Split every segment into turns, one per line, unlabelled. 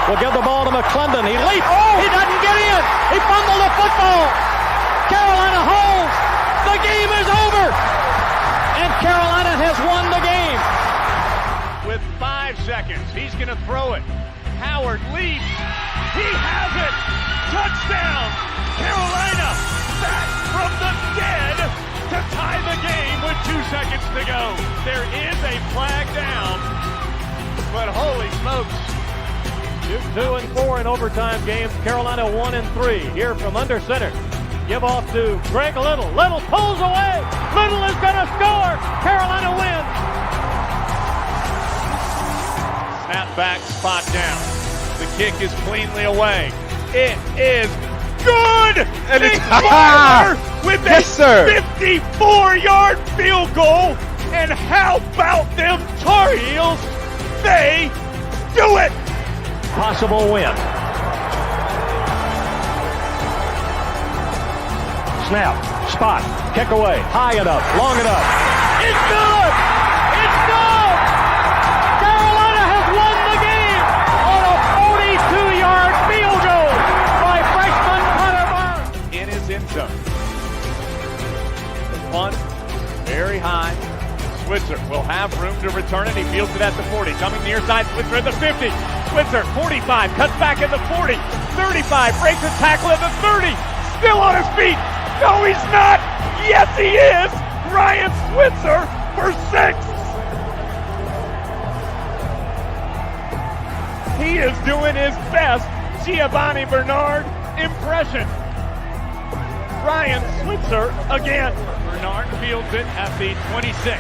will give the ball to McClendon. He leaps. Oh! He doesn't get in. He fumbled the football. Carolina holds. The game is over. And Carolina has won the game.
With 5 seconds, he's going to throw it. Howard leaps. He has it. Touchdown. Carolina back from the dead to tie the game with 2 seconds to go. There is a flag down, but holy smokes.
2 and 4 in overtime games. Carolina 1 and 3. Here from under center. Give off to Greg Little. Little pulls away. Little is going to score. Carolina wins.
Snap back, spot down. The kick is cleanly away. It is good.
And
Nick
it's
Barber with a
Yes, sir.
54-yard field goal. And how about them Tar Heels? They do it.
Possible win. Snap, spot, kick away, high enough, long enough. It's good! It's good! Carolina has won the game on a 42-yard field goal by freshman Hunter Burns.
In his end zone. The punt, very high. Switzer will have room to return it. He fields it at the 40. Coming near side, Switzer at the 50. Switzer, 45, cuts back at the 40. 35, breaks a tackle at the 30. Still on his feet. No, he's not. Yes, he is. Ryan Switzer for 6. He is doing his best Giovanni Bernard impression. Ryan Switzer again. Bernard fields it at the 26.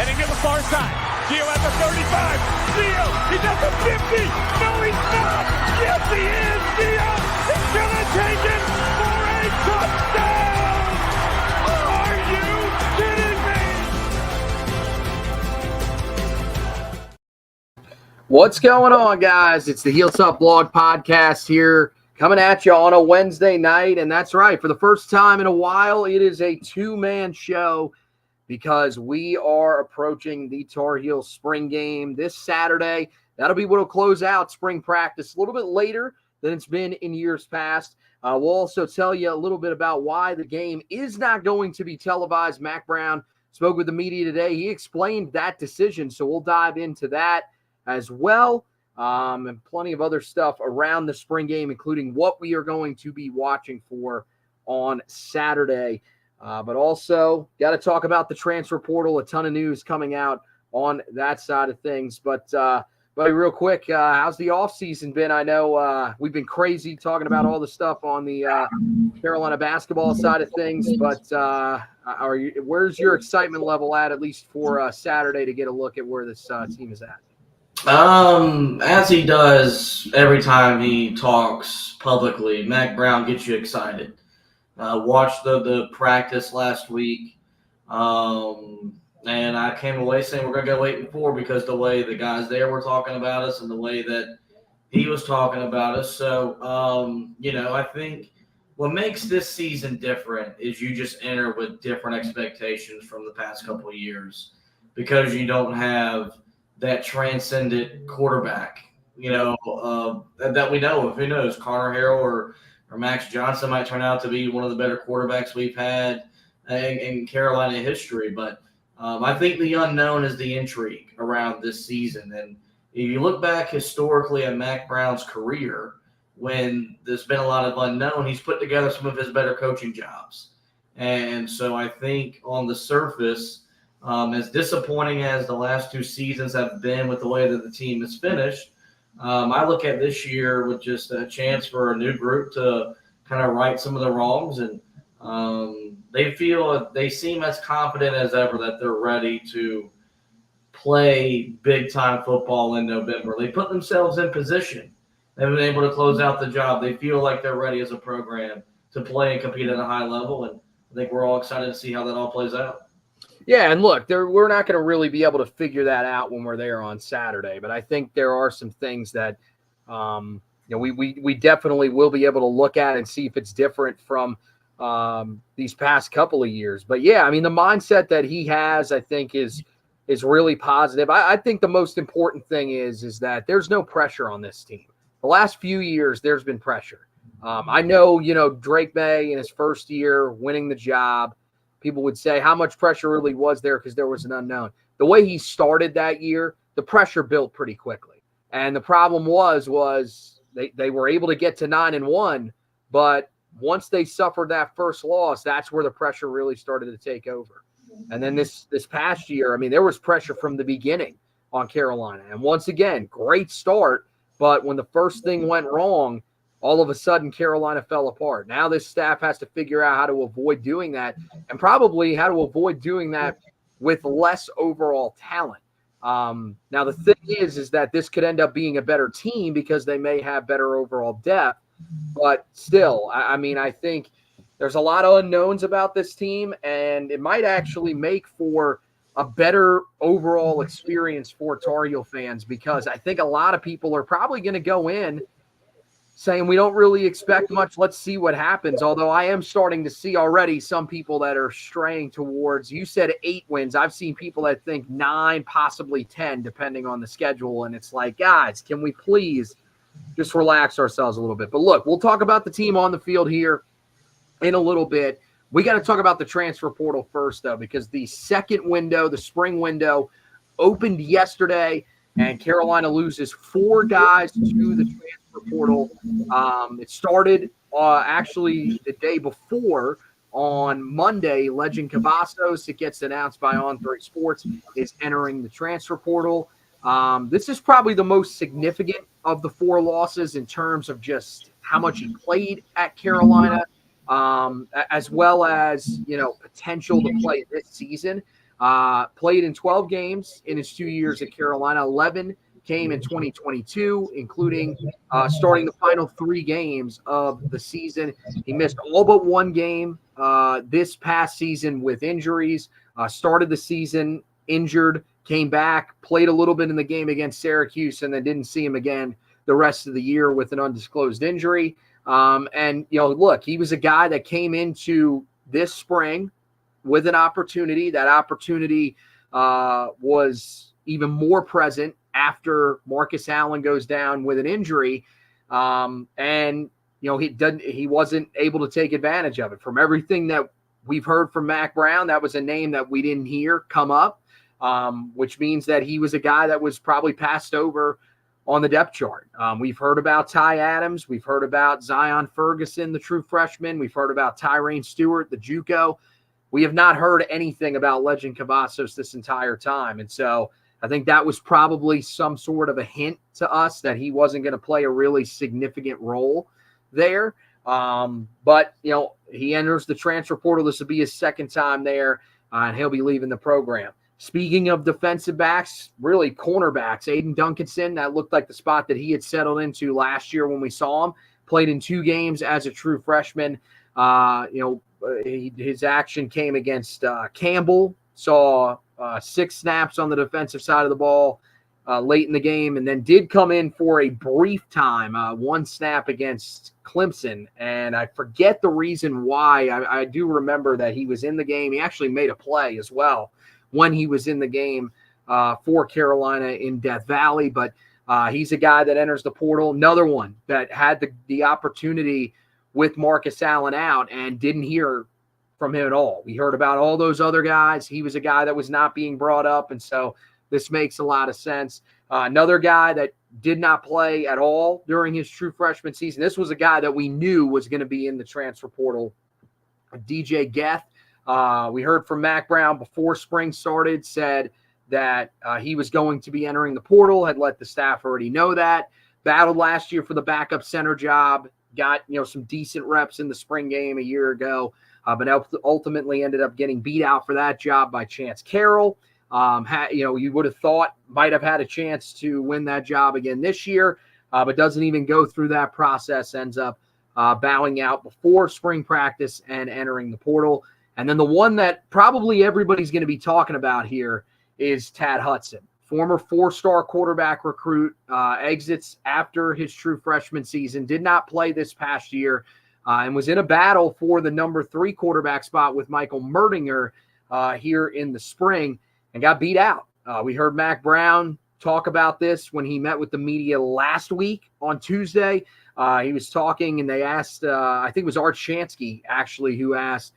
Heading to the far side. Gio at the 35. Gio, he's at the 50. No, he's not. Yes, he is. Gio is going to take it for a touchdown. Are you kidding me?
What's going on, guys? It's the Heels Up Blog Podcast here, coming at you on a Wednesday night. And that's right, for the first time in a while, it is a two-man show because we are approaching the Tar Heels spring game this Saturday. That'll be what will close out spring practice a little bit later than it's been in years past. We'll also tell you a little bit about why the game is not going to be televised. Mack Brown spoke with the media today. He explained that decision, so we'll dive into that as well, and plenty of other stuff around the spring game, including what we are going to be watching for on Saturday. But also got to talk about the transfer portal, a ton of news coming out on that side of things. But buddy, real quick, how's the offseason been? I know we've been crazy talking about all the stuff on the Carolina basketball side of things, but where's your excitement level at least for Saturday to get a look at where this team is at?
As he does every time he talks publicly, Mack Brown gets you excited. Watched the practice last week, and I came away saying we're going to go 8-4 because the way the guys there were talking about us and the way that he was talking about us. So, I think what makes this season different is you just enter with different expectations from the past couple of years because you don't have that transcendent quarterback, that we know of. Who knows? Connor Harrell or Max Johnson might turn out to be one of the better quarterbacks we've had in Carolina history. But I think the unknown is the intrigue around this season. And if you look back historically at Mack Brown's career, when there's been a lot of unknown, he's put together some of his better coaching jobs. And so I think on the surface, as disappointing as the last 2 seasons have been with the way that the team has finished, I look at this year with just a chance for a new group to kind of right some of the wrongs. And they seem as confident as ever that they're ready to play big-time football in November. They put themselves in position. They've been able to close out the job. They feel like they're ready as a program to play and compete at a high level. And I think we're all excited to see how that all plays out.
Yeah, and look, we're not going to really be able to figure that out when we're there on Saturday, but I think there are some things that we definitely will be able to look at and see if it's different from these past couple of years. But yeah, I mean, the mindset that he has, I think, is really positive. I think the most important thing is that there's no pressure on this team. the last few years there's been pressure. I know, Drake May in his first year winning the job, people would say how much pressure really was there because there was an unknown. The way he started that year, the pressure built pretty quickly. And the problem was they were able to get to 9-1, but once they suffered that first loss, that's where the pressure really started to take over. And then this past year, there was pressure from the beginning on Carolina. And once again, great start, but when the first thing went wrong, all of a sudden Carolina fell apart. Now this staff has to figure out how to avoid doing that, and probably how to avoid doing that with less overall talent. Now the thing is that this could end up being a better team because they may have better overall depth, but still, I think there's a lot of unknowns about this team, and it might actually make for a better overall experience for Tar Heel fans, because I think a lot of people are probably going to go in saying we don't really expect much. Let's see what happens. Although I am starting to see already some people that are straying towards, you said 8 wins. I've seen people that think 9, possibly 10, depending on the schedule. And it's like, guys, can we please just relax ourselves a little bit? But look, we'll talk about the team on the field here in a little bit. We got to talk about the transfer portal first, though, because the second window, the spring window, opened yesterday, and Carolina loses 4 guys to the transfer portal. It started actually the day before on Monday. Legend Cavazos, it gets announced by On3 Sports, is entering the transfer portal. This is probably the most significant of the 4 losses in terms of just how much he played at Carolina, as well as, potential to play this season. Played in 12 games in his 2 years at Carolina. 11 came in 2022, including starting the final 3 games of the season. He missed all but 1 game this past season with injuries. Started the season injured, came back, played a little bit in the game against Syracuse, and then didn't see him again the rest of the year with an undisclosed injury. And, look, he was a guy that came into this spring with an opportunity. That opportunity was even more present after Marcus Allen goes down with an injury. And, he wasn't able to take advantage of it. From everything that we've heard from Mack Brown, that was a name that we didn't hear come up, which means that he was a guy that was probably passed over on the depth chart. We've heard about Ty Adams. We've heard about Zion Ferguson, the true freshman. We've heard about Tyrone Stewart, the JUCO. We have not heard anything about Legend Cavazos this entire time. And so I think that was probably some sort of a hint to us that he wasn't going to play a really significant role there. But, he enters the transfer portal. This will be his second time there, and he'll be leaving the program. Speaking of defensive backs, really cornerbacks, Aiden Duncanson, that looked like the spot that he had settled into last year when we saw him. Played in 2 games as a true freshman. His action came against Campbell, saw 6 snaps on the defensive side of the ball late in the game, and then did come in for a brief time, 1 snap against Clemson. And I forget the reason why. I do remember that he was in the game. He actually made a play as well when he was in the game for Carolina in Death Valley. But he's a guy that enters the portal. Another one that had the opportunity with Marcus Allen out and didn't hear from him at all. We heard about all those other guys. He was a guy that was not being brought up, and so this makes a lot of sense. Another guy that did not play at all during his true freshman season. This was a guy that we knew was going to be in the transfer portal, DJ Geth. We heard from Mack Brown before spring started, said that he was going to be entering the portal, had let the staff already know that. Battled last year for the backup center job, got some decent reps in the spring game a year ago, but ultimately ended up getting beat out for that job by Chance Carroll. You would have thought might have had a chance to win that job again this year, but doesn't even go through that process, ends up bowing out before spring practice and entering the portal. And then the one that probably everybody's going to be talking about here is Tad Hudson, former 4-star quarterback recruit, exits after his true freshman season, did not play this past year, and was in a battle for the number 3 quarterback spot with Michael Merdinger here in the spring and got beat out. We heard Mack Brown talk about this when he met with the media last week on Tuesday. He was talking, and they asked, I think it was Art Shansky, actually, who asked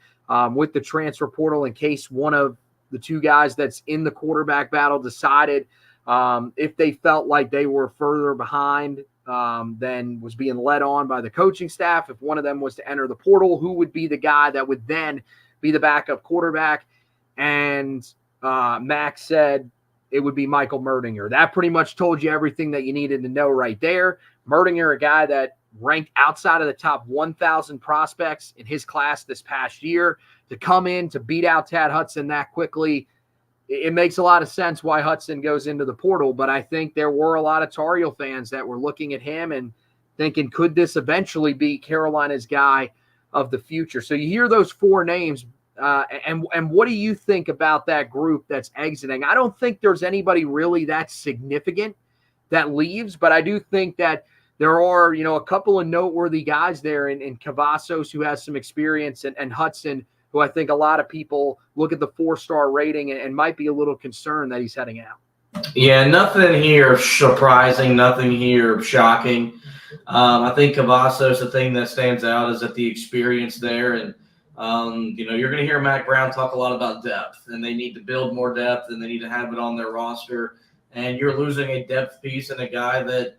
with the transfer portal, in case one of the two guys that's in the quarterback battle decided if they felt like they were further behind than was being led on by the coaching staff. If one of them was to enter the portal, who would be the guy that would then be the backup quarterback? And Max said it would be Michael Merdinger. That pretty much told you everything that you needed to know right there. Merdinger, a guy that ranked outside of the top 1,000 prospects in his class this past year, to come in to beat out Tad Hudson that quickly, it makes a lot of sense why Hudson goes into the portal. But I think there were a lot of Tar Heel fans that were looking at him and thinking, could this eventually be Carolina's guy of the future? So you hear those four names, and what do you think about that group that's exiting? I don't think there's anybody really that significant that leaves, but I do think that there are, a couple of noteworthy guys there in Cavazos, who has some experience, and Hudson, who I think a lot of people look at the 4-star rating and might be a little concerned that he's heading out.
Yeah, nothing here surprising, nothing here shocking. I think Cavazos, the thing that stands out is that the experience there, and you're going to hear Mack Brown talk a lot about depth, and they need to build more depth, and they need to have it on their roster. And you're losing a depth piece and a guy that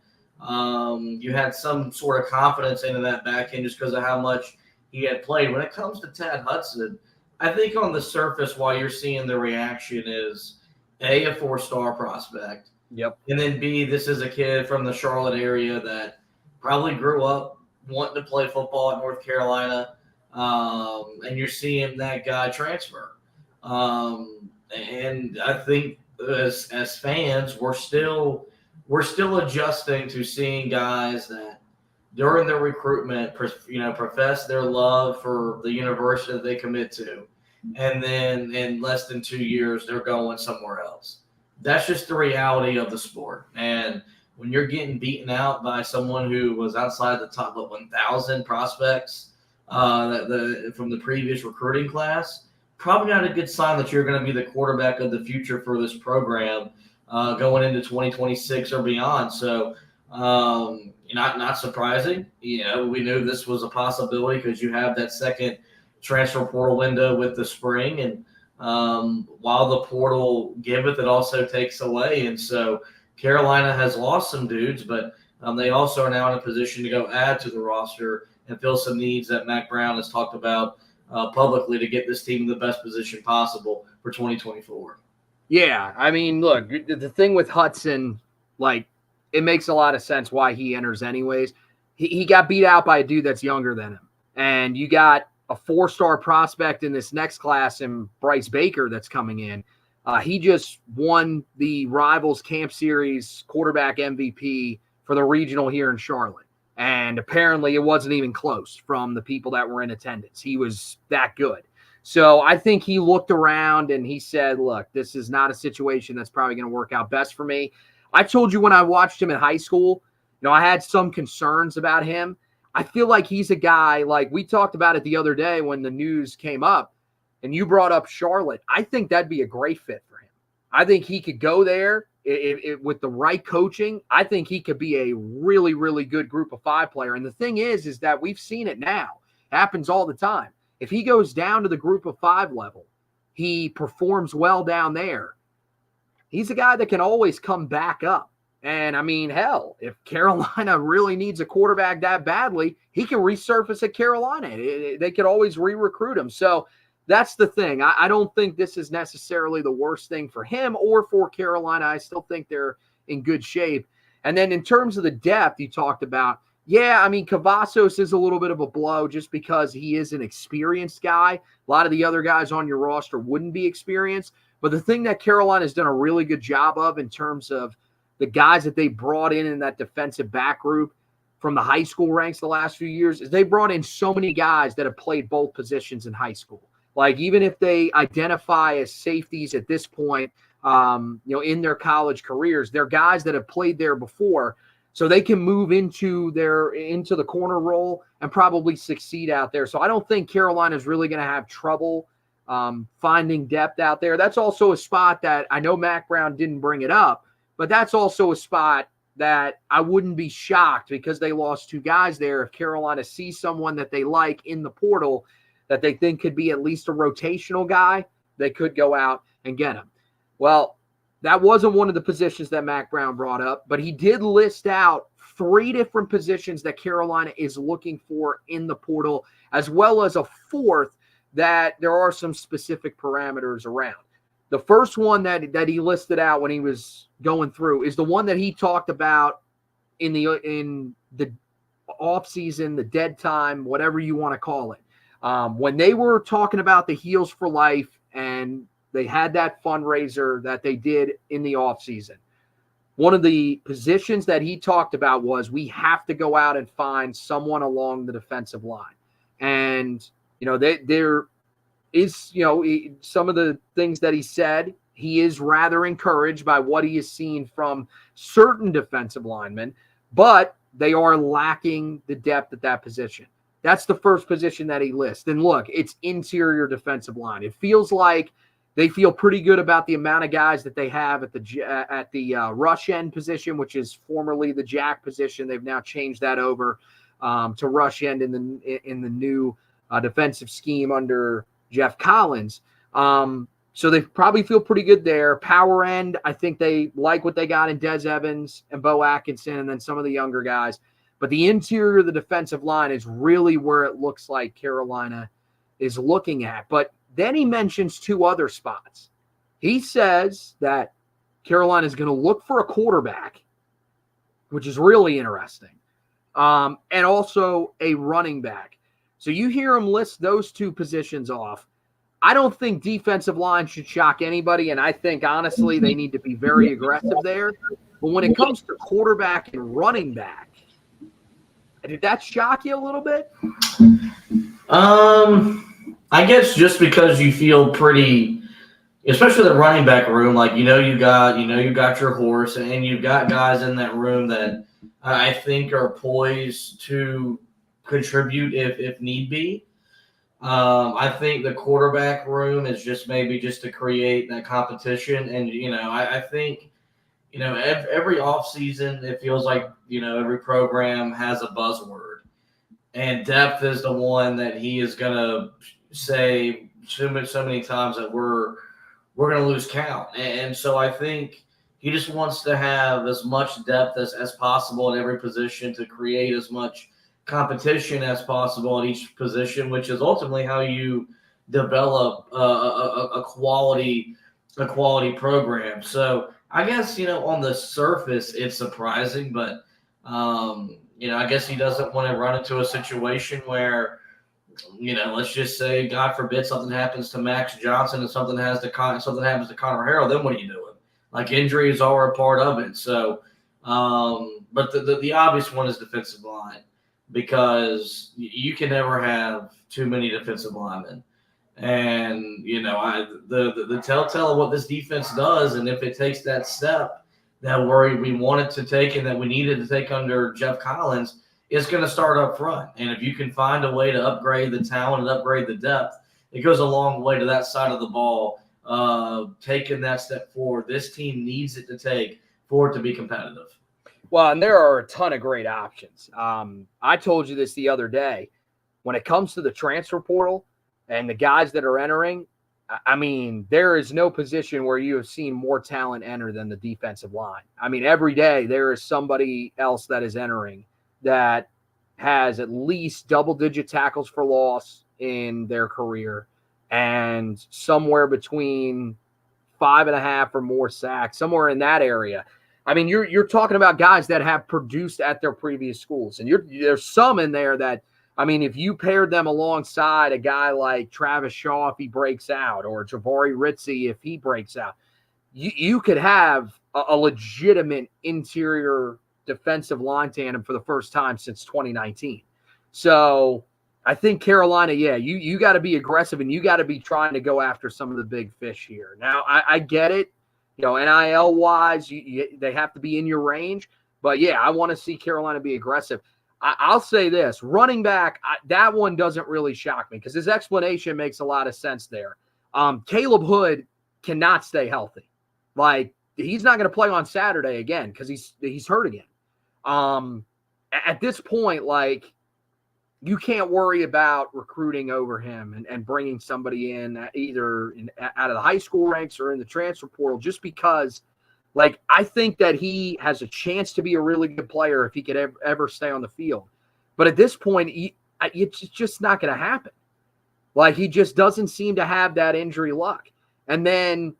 you had some sort of confidence in that back end just because of how much he had played. When it comes to Tad Hudson, I think on the surface, while you're seeing the reaction is A, a 4-star prospect.
Yep.
And then B, this is a kid from the Charlotte area that probably grew up wanting to play football at North Carolina. And you're seeing that guy transfer. And I think as fans, we're still adjusting to seeing guys that during their recruitment, profess their love for the university that they commit to, and then in less than 2 years, they're going somewhere else. That's just the reality of the sport. And when you're getting beaten out by someone who was outside the top 1,000 prospects from the previous recruiting class, probably not a good sign that you're going to be the quarterback of the future for this program going into 2026 or beyond. So not surprising. We knew this was a possibility because you have that second transfer portal window with the spring. And while the portal giveth, it also takes away. And so Carolina has lost some dudes, but they also are now in a position to go add to the roster and fill some needs that Mack Brown has talked about publicly to get this team in the best position possible for 2024.
Yeah, I mean, look, the thing with Hudson, it makes a lot of sense why he enters anyways. He got beat out by a dude that's younger than him. And you got a 4-star prospect in this next class in Bryce Baker that's coming in. He just won the Rivals Camp Series quarterback MVP for the regional here in Charlotte. And apparently it wasn't even close from the people that were in attendance. He was that good. So I think he looked around and he said, look, this is not a situation that's probably going to work out best for me. I told you when I watched him in high school, I had some concerns about him. I feel like he's a guy, like we talked about it the other day when the news came up and you brought up Charlotte. I think that'd be a great fit for him. I think he could go there with the right coaching. I think he could be a really, really good group of 5 player. And the thing is that we've seen it now. It happens all the time. If he goes down to the group of 5 level, he performs well down there. He's a guy that can always come back up. And, I mean, hell, if Carolina really needs a quarterback that badly, he can resurface at Carolina. They could always re-recruit him. So that's the thing. I don't think this is necessarily the worst thing for him or for Carolina. I still think they're in good shape. And then in terms of the depth you talked about, yeah, I mean, Cavazos is a little bit of a blow just because he is an experienced guy. A lot of the other guys on your roster wouldn't be experienced. But the thing that Carolina has done a really good job of in terms of the guys that they brought in that defensive back group from the high school ranks the last few years is they brought in so many guys that have played both positions in high school. Like, even if they identify as safeties at this point, in their college careers, they're guys that have played there before. So they can move into the corner role and probably succeed out there. So I don't think Carolina is really going to have trouble finding depth out there. That's also a spot that I know Mack Brown didn't bring it up, But that's also a spot that I wouldn't be shocked, because they lost 2 guys there. If Carolina sees someone that they like in the portal that they think could be at least a rotational guy, they could go out and get him. Well, that wasn't one of the positions that Mack Brown brought up, but he did list out 3 different positions that Carolina is looking for in the portal, as well as a 4th that there are some specific parameters around. The first one that he listed out when he was going through is the one that he talked about in the offseason, the dead time, whatever you want to call it. When they were talking about the Heels for Life and they had that fundraiser that they did in the offseason, one of the positions that he talked about was, we have to go out and find someone along the defensive line. And, there is, some of the things that he said, he is rather encouraged by what he has seen from certain defensive linemen, but they are lacking the depth at that position. That's the first position that he lists. And look, it's interior defensive line. It feels like they feel pretty good about the amount of guys that they have at the rush end position, which is formerly the jack position. They've now changed that over to rush end in the new defensive scheme under Jeff Collins. So they probably feel pretty good there. Power end, I think they like what they got in Des Evans and Bo Atkinson, and then some of the younger guys. But the interior of the defensive line is really where it looks like Carolina is looking at. But then he mentions 2 other spots. He says that Carolina is going to look for a quarterback, which is really interesting, and also a running back. So you hear him list those 2 positions off. I don't think defensive line should shock anybody, and I think, honestly, they need to be very aggressive there. But when it comes to quarterback and running back, did that shock you a little bit?
I guess just because you feel pretty, especially the running back room, like you got your horse, and you've got guys in that room that I think are poised to contribute if need be. I think the quarterback room is just maybe just to create that competition, and I think every offseason it feels like every program has a buzzword, and depth is the one that he is gonna say so many times that we're gonna lose count, and so I think he just wants to have as much depth as possible in every position to create as much competition as possible at each position, which is ultimately how you develop a quality program. So I guess on the surface it's surprising, but I guess he doesn't want to run into a situation where let's just say, God forbid, something happens to Max Johnson and something happens to Connor Harrell. Then what are you doing? Like, injuries are a part of it. So, but the obvious one is defensive line, because you can never have too many defensive linemen. And, the telltale of what this defense does, and if it takes that step that we wanted to take and that we needed to take under Jeff Collins, is going to start up front. And if you can find a way to upgrade the talent and upgrade the depth, it goes a long way to that side of the ball, taking that step forward. This team needs it to take for it to be competitive.
Well, and there are a ton of great options. I told you this the other day. When it comes to the transfer portal and the guys that are entering, I mean, there is no position where you have seen more talent enter than the defensive line. I mean, every day there is somebody else that is entering that has at least double-digit tackles for loss in their career and somewhere between 5.5 or more sacks, somewhere in that area. I mean, you're talking about guys that have produced at their previous schools, and there's some in there that, I mean, if you paired them alongside a guy like Travis Shaw if he breaks out, or Jahvaree Ritzie if he breaks out, you could have a legitimate interior defensive line tandem for the first time since 2019. So I think Carolina, you got to be aggressive, and you got to be trying to go after some of the big fish here. Now, I get it. NIL-wise, they have to be in your range. But, I want to see Carolina be aggressive. I'll say this. Running back, that one doesn't really shock me because his explanation makes a lot of sense there. Caleb Hood cannot stay healthy. Like, he's not going to play on Saturday again because he's hurt again. At this point, like, you can't worry about recruiting over him and bringing somebody in either out of the high school ranks or in the transfer portal, just because, like, I think that he has a chance to be a really good player if he could ever stay on the field. But at this point, it's just not going to happen. Like, he just doesn't seem to have that injury luck. And then,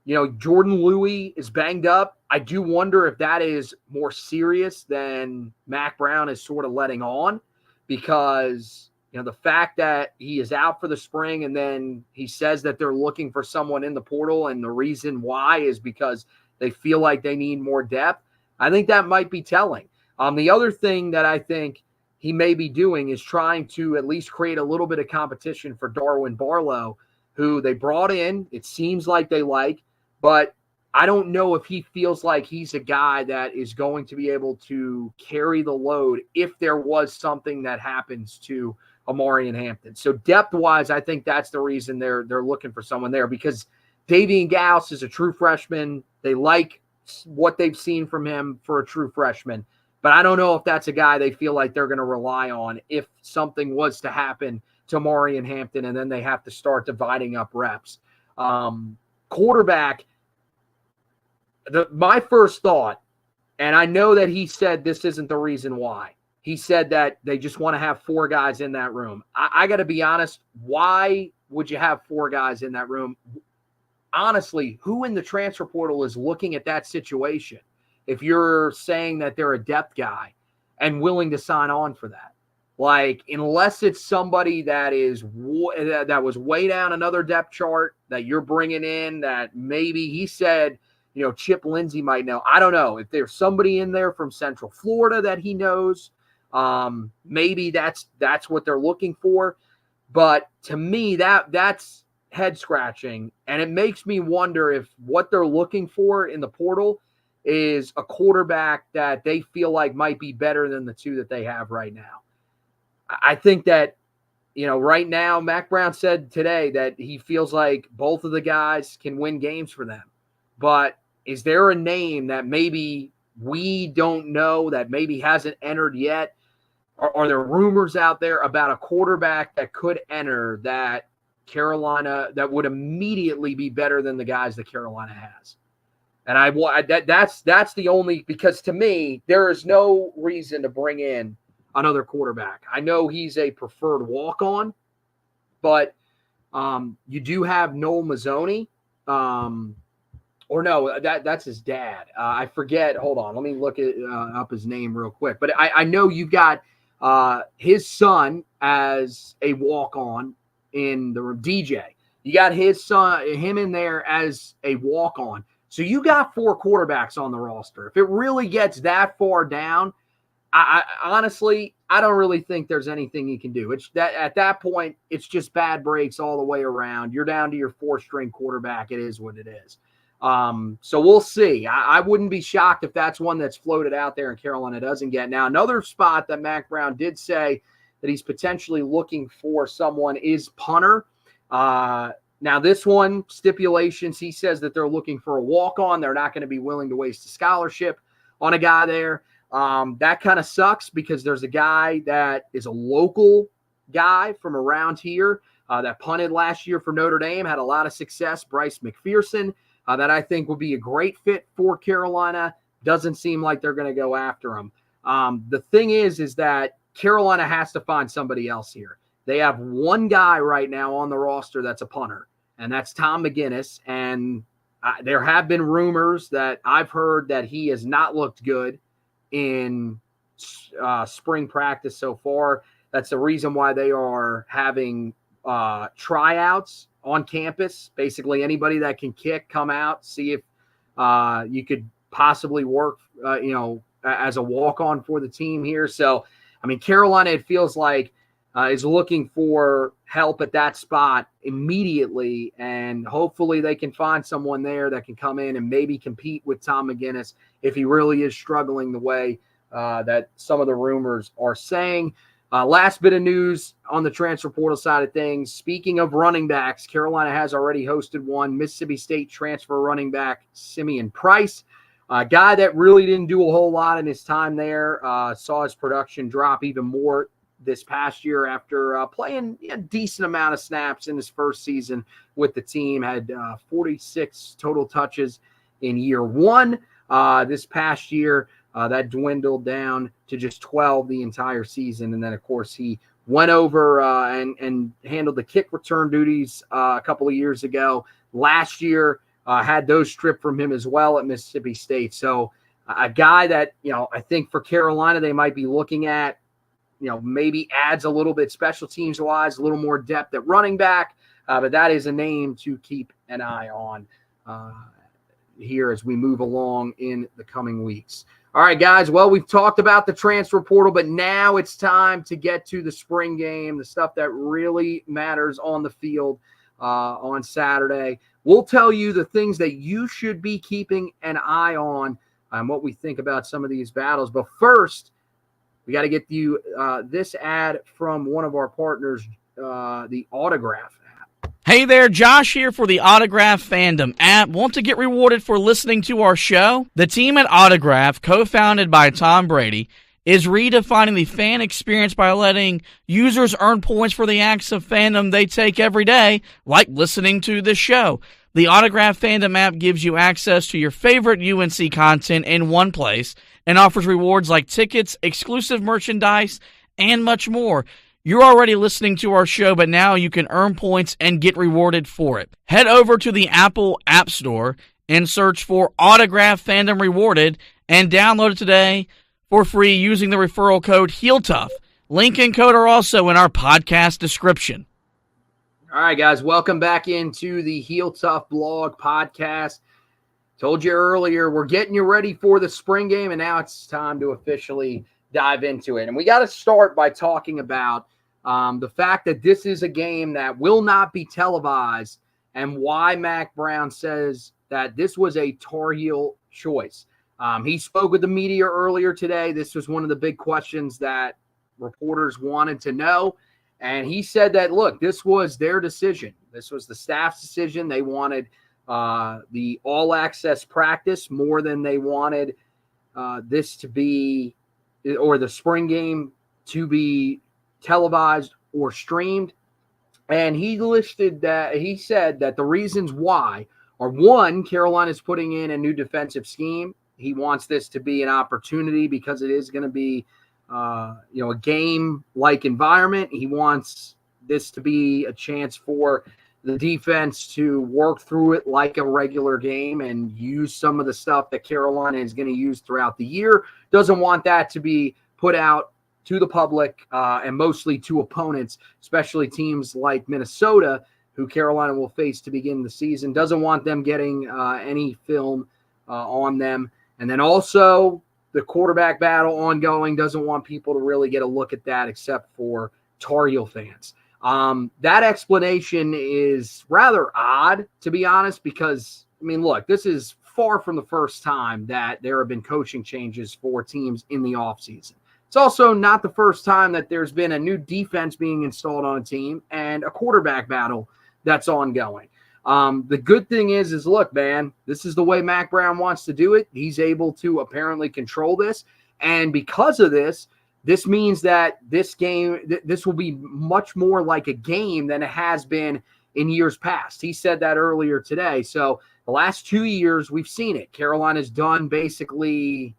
Jordan Louis is banged up. I do wonder if that is more serious than Mack Brown is sort of letting on, because, the fact that he is out for the spring and then he says that they're looking for someone in the portal, and the reason why is because they feel like they need more depth. I think that might be telling. The other thing that I think he may be doing is trying to at least create a little bit of competition for Darwin Barlow, who they brought in. It seems like they like, but I don't know if he feels like he's a guy that is going to be able to carry the load if there was something that happens to Omarion Hampton. So depth-wise, I think that's the reason they're looking for someone there, because Davian Gauss is a true freshman. They like what they've seen from him for a true freshman. But I don't know if that's a guy they feel like they're going to rely on if something was to happen to Omarion Hampton and then they have to start dividing up reps. Quarterback, my first thought, and I know that he said this isn't the reason why. He said that they just want to have 4 guys in that room. I got to be honest, why would you have 4 guys in that room? Honestly, who in the transfer portal is looking at that situation if you're saying that they're a depth guy and willing to sign on for that? Like, unless it's somebody that was way down another depth chart that you're bringing in, that maybe he said, Chip Lindsey might know. I don't know. If there's somebody in there from Central Florida that he knows, maybe that's what they're looking for. But to me, that's head scratching. And it makes me wonder if what they're looking for in the portal is a quarterback that they feel like might be better than the 2 that they have right now. I think that, right now, Mack Brown said today that he feels like both of the guys can win games for them. But is there a name that maybe we don't know, that maybe hasn't entered yet? Are there rumors out there about a quarterback that could enter that Carolina, that would immediately be better than the guys that Carolina has? And that's the only, because to me, there is no reason to bring in another quarterback. I know he's a preferred walk-on, but you do have Noel Mazzoni. Or no, that's his dad. I forget. Hold on. Let me look up his name real quick. But I know you've got his son as a walk-on in the DJ. You got him in there as a walk-on. So you got 4 quarterbacks on the roster. If it really gets that far down, I honestly, I don't really think there's anything you can do. It's that at that point, it's just bad breaks all the way around. You're down to your 4th-string quarterback. It is what it is. So we'll see. I wouldn't be shocked if that's one that's floated out there and Carolina doesn't get. Now, another spot that Mack Brown did say that he's potentially looking for someone is punter. Now, this one, stipulations, he says that they're looking for a walk-on. They're not going to be willing to waste a scholarship on a guy there. That kind of sucks because there's a guy that is a local guy from around here that punted last year for Notre Dame, had a lot of success, Bryce McPherson, that I think would be a great fit for Carolina. Doesn't seem like they're going to go after him. The thing is that Carolina has to find somebody else here. They have one guy right now on the roster that's a punter, and that's Tom McGinnis. And there have been rumors that I've heard that he has not looked good in spring practice so far. That's the reason why they are having tryouts on campus. Basically, anybody that can kick, come out, see if you could possibly work, as a walk-on for the team here. So, I mean, Carolina, it feels like, is looking for help at that spot immediately, and hopefully they can find someone there that can come in and maybe compete with Tom McGinnis if he really is struggling the way that some of the rumors are saying. Last bit of news on the transfer portal side of things. Speaking of running backs, Carolina has already hosted one. Mississippi State transfer running back Simeon Price, a guy that really didn't do a whole lot in his time there. Saw his production drop even more this past year after playing a decent amount of snaps in his first season with the team. Had 46 total touches in year one. This past year, that dwindled down to just 12 the entire season. And then, of course, he went over and handled the kick return duties a couple of years ago. Last year, had those stripped from him as well at Mississippi State. So a guy that, I think for Carolina, they might be looking at, maybe adds a little bit special teams wise, a little more depth at running back. But that is a name to keep an eye on here as we move along in the coming weeks. All right, guys. Well, we've talked about the transfer portal, but now it's time to get to the spring game, the stuff that really matters on the field on Saturday. We'll tell you the things that you should be keeping an eye on and what we think about some of these battles. But first, we got to get you this ad from one of our partners, the Autograph app.
Hey there, Josh here for the Autograph Fandom app. Want to get rewarded for listening to our show? The team at Autograph, co-founded by Tom Brady, is redefining the fan experience by letting users earn points for the acts of fandom they take every day, like listening to this show. The Autograph Fandom app gives you access to your favorite UNC content in one place and offers rewards like tickets, exclusive merchandise, and much more. You're already listening to our show, but now you can earn points and get rewarded for it. Head over to the Apple App Store and search for Autograph Fandom Rewarded and download it today for free using the referral code HEELTOUGH. Link and code are also in our podcast description.
All right, guys, welcome back into the Heel Tough Blog podcast. Told you earlier, we're getting you ready for the spring game, and now it's time to officially dive into it. And we got to start by talking about the fact that this is a game that will not be televised and why Mack Brown says that this was a Tar Heel choice. He spoke with the media earlier today. This was one of the big questions that reporters wanted to know. And he said that, look, this was their decision. This was the staff's decision. They wanted the all-access practice more than they wanted this to be, or the spring game to be televised or streamed. And he said that the reasons why are, one, Carolina's putting in a new defensive scheme. He wants this to be an opportunity because it is going to be a game-like environment. He wants this to be a chance for the defense to work through it like a regular game and use some of the stuff that Carolina is going to use throughout the year. Doesn't want that to be put out to the public and mostly to opponents, especially teams like Minnesota, who Carolina will face to begin the season. Doesn't want them getting any film on them. And then also the quarterback battle ongoing. Doesn't want people to really get a look at that except for Tar Heel fans. That explanation is rather odd, to be honest, because, look, this is far from the first time that there have been coaching changes for teams in the offseason. It's also not the first time that there's been a new defense being installed on a team and a quarterback battle that's ongoing. The good thing is look, man, this is the way Mack Brown wants to do it. He's able to apparently control this. And because of this, this means that this game, this will be much more like a game than it has been in years past. He said that earlier today. So the last 2 years, we've seen it. Carolina's done basically,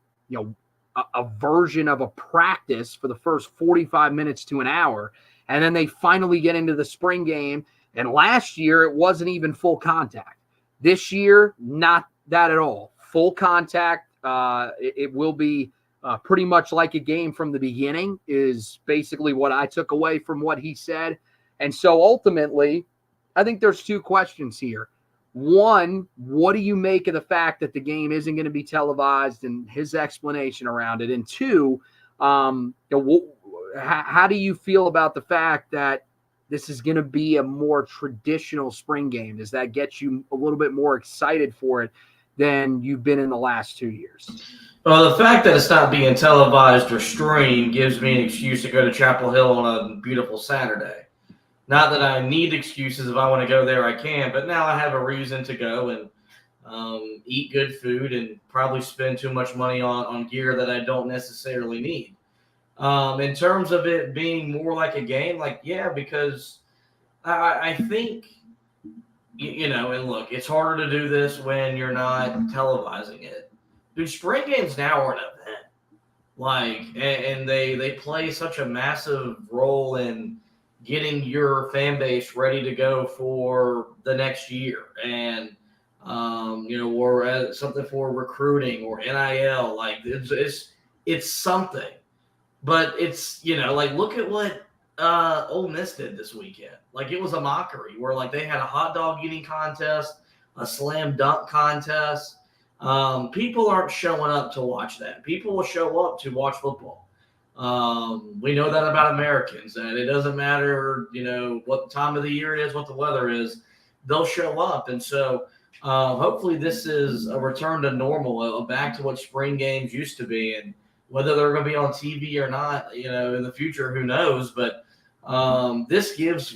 a version of a practice for the first 45 minutes to an hour. And then they finally get into the spring game. And last year, it wasn't even full contact. This year, not that at all. Full contact. It will be pretty much like a game from the beginning is basically what I took away from what he said. And so ultimately, I think there's two questions here. One, what do you make of the fact that the game isn't going to be televised and his explanation around it? And two, how do you feel about the fact that this is going to be a more traditional spring game? Does that get you a little bit more excited for it than you've been in the last 2 years.
Well, the fact that it's not being televised or streamed gives me an excuse to go to Chapel Hill on a beautiful Saturday. Not that I need excuses. If I want to go there, I can. But now I have a reason to go and eat good food and probably spend too much money on gear that I don't necessarily need. In terms of it being more like a game, because I think, and look, it's harder to do this when you're not televising it. Dude, spring games now are an event. And they play such a massive role in getting your fan base ready to go for the next year. And, or something for recruiting or NIL. It's something. But it's, look at what Ole Miss did this weekend. It was a mockery where, they had a hot dog eating contest, a slam dunk contest. People aren't showing up to watch that. People will show up to watch football. We know that about Americans, and it doesn't matter, what time of the year it is, what the weather is, they'll show up. And so hopefully this is a return to normal, back to what spring games used to be. And whether they're going to be on TV or not, in the future, who knows? But this gives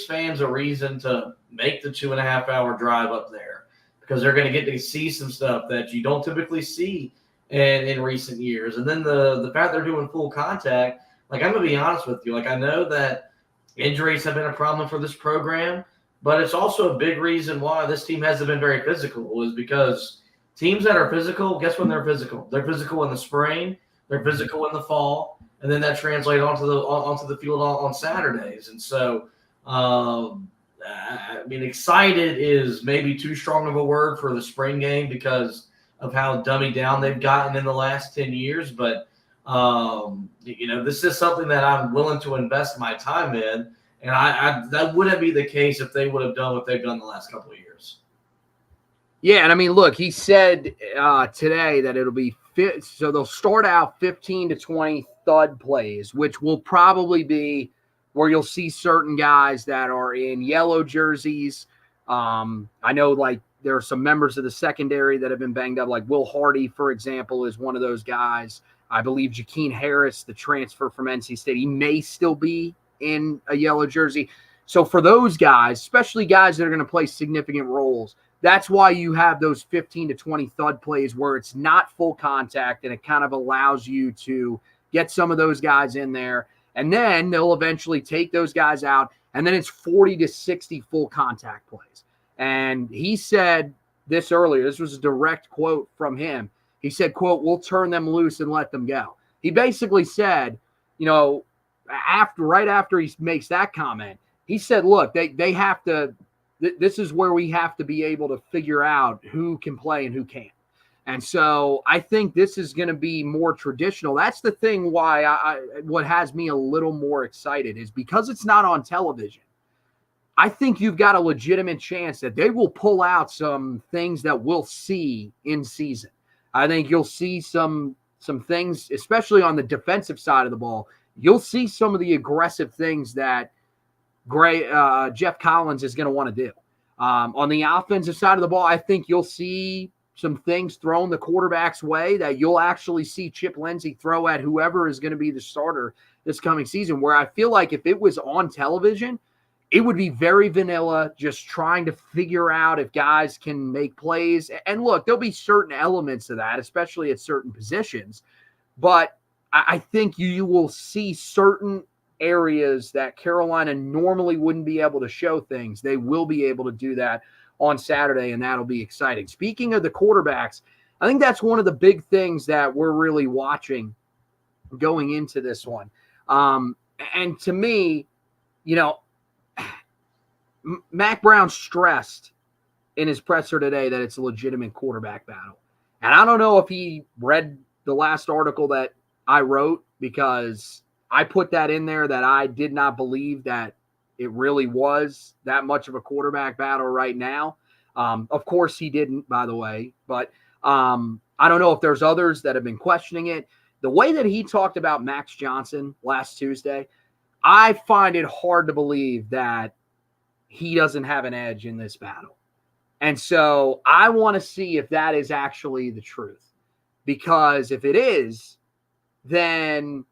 fans a reason to make the 2.5-hour drive up there, because they're going to get to see some stuff that you don't typically see in recent years. And then the fact they're doing full contact, I'm going to be honest with you. I know that injuries have been a problem for this program, but it's also a big reason why this team hasn't been very physical, is because teams that are physical, guess when they're physical? They're physical in the spring, they're physical in the fall, and then that translates onto the field on Saturdays. And so, excited is maybe too strong of a word for the spring game because of how dummied down they've gotten in the last 10 years. But, this is something that I'm willing to invest my time in. And I that wouldn't be the case if they would have done what they've done the last couple of years.
Yeah, and look, he said today that it'll be so they'll start out 15 to 20 thud plays, which will probably be where you'll see certain guys that are in yellow jerseys. I know, there are some members of the secondary that have been banged up, like Will Hardy, for example, is one of those guys. I believe Jakeem Harris, the transfer from NC State, he may still be in a yellow jersey. So for those guys, especially guys that are going to play significant roles, that's why you have those 15 to 20 thud plays where it's not full contact, and it kind of allows you to get some of those guys in there. And then they'll eventually take those guys out, and then it's 40 to 60 full contact plays. And he said this earlier. This was a direct quote from him. He said, quote, "We'll turn them loose and let them go." He basically said, right after he makes that comment, he said, look, they have to – this is where we have to be able to figure out who can play and who can't. And so I think this is going to be more traditional. That's the thing why what has me a little more excited is because it's not on television. I think you've got a legitimate chance that they will pull out some things that we'll see in season. I think you'll see some things, especially on the defensive side of the ball. You'll see some of the aggressive things that Jeff Collins is going to want to do. On the offensive side of the ball, I think you'll see some things thrown the quarterback's way that you'll actually see Chip Lindsey throw at whoever is going to be the starter this coming season, where I feel like if it was on television, it would be very vanilla, just trying to figure out if guys can make plays. And look, there'll be certain elements of that, especially at certain positions. But I think you will see certain areas that Carolina normally wouldn't be able to show things. They will be able to do that on Saturday, and that'll be exciting. Speaking of the quarterbacks, I think that's one of the big things that we're really watching going into this one. And to me, Mack Brown stressed in his presser today that it's a legitimate quarterback battle. And I don't know if he read the last article that I wrote, because I put that in there that I did not believe that it really was that much of a quarterback battle right now. Of course he didn't, by the way, but I don't know if there's others that have been questioning it. The way that he talked about Max Johnson last Tuesday, I find it hard to believe that he doesn't have an edge in this battle. And so I want to see if that is actually the truth. Because if it is, then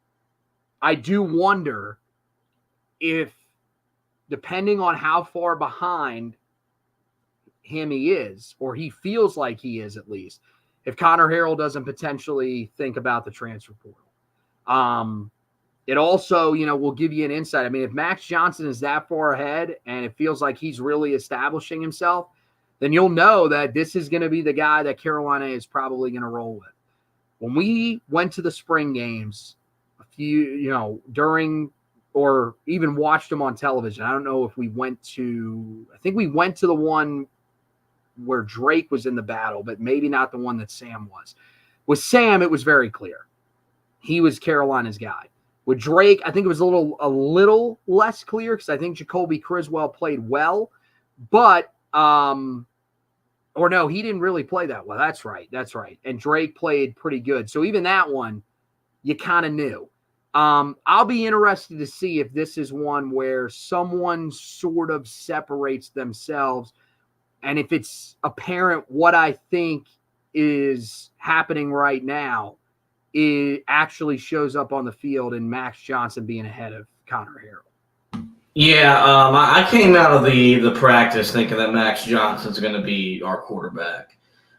I do wonder if, depending on how far behind him he is, or he feels like he is at least, if Connor Harrell doesn't potentially think about the transfer portal. It also, will give you an insight. I mean, if Max Johnson is that far ahead and it feels like he's really establishing himself, then you'll know that this is going to be the guy that Carolina is probably going to roll with. When we went to the spring games a few, during, or even watched them on television, I don't know if we went to, I think we went to the one where Drake was in the battle, but maybe not the one that Sam was. With Sam, it was very clear. He was Carolina's guy. With Drake, I think it was a little less clear because I think Jacoby Criswell played well, but or no, he didn't really play that well. That's right. And Drake played pretty good. So even that one, you kind of knew. I'll be interested to see if this is one where someone sort of separates themselves, and if it's apparent what I think is happening right now, it actually shows up on the field in Max Johnson being ahead of Connor Harrell.
Yeah, I came out of the practice thinking that Max Johnson's going to be our quarterback.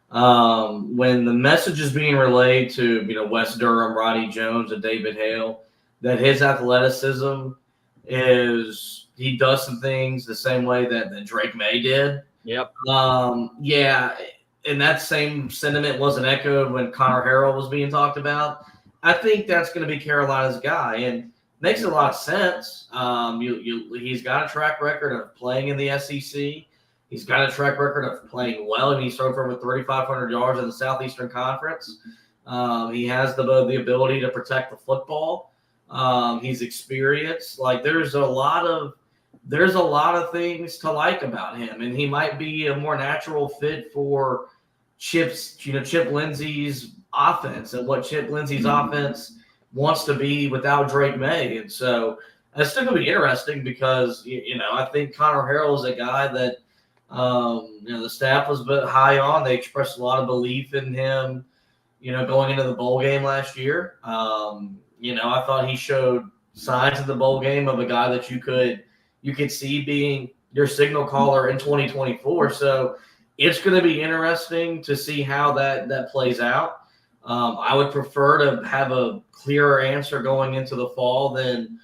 When the message is being relayed to Wes Durham, Roddy Jones, and David Hale, that his athleticism is, he does some things the same way that Drake May did.
Yep.
Yeah, and that same sentiment wasn't echoed when Connor Harrell was being talked about. I think that's going to be Carolina's guy, and makes a lot of sense. He's got a track record of playing in the SEC. He's got a track record of playing well, and he's thrown for over 3,500 yards in the Southeastern Conference. He has the ability to protect the football. He's experienced. Like, there's a lot of things to like about him, and he might be a more natural fit for Chip Lindsey's offense and what Chip Lindsey's offense wants to be without Drake May. And so it's still going to be interesting because, I think Connor Harrell is a guy that, the staff was a bit high on. They expressed a lot of belief in him, going into the bowl game last year. I thought he showed signs in the bowl game of a guy that you could see being your signal caller in 2024. So it's going to be interesting to see how that plays out. I would prefer to have a clearer answer going into the fall than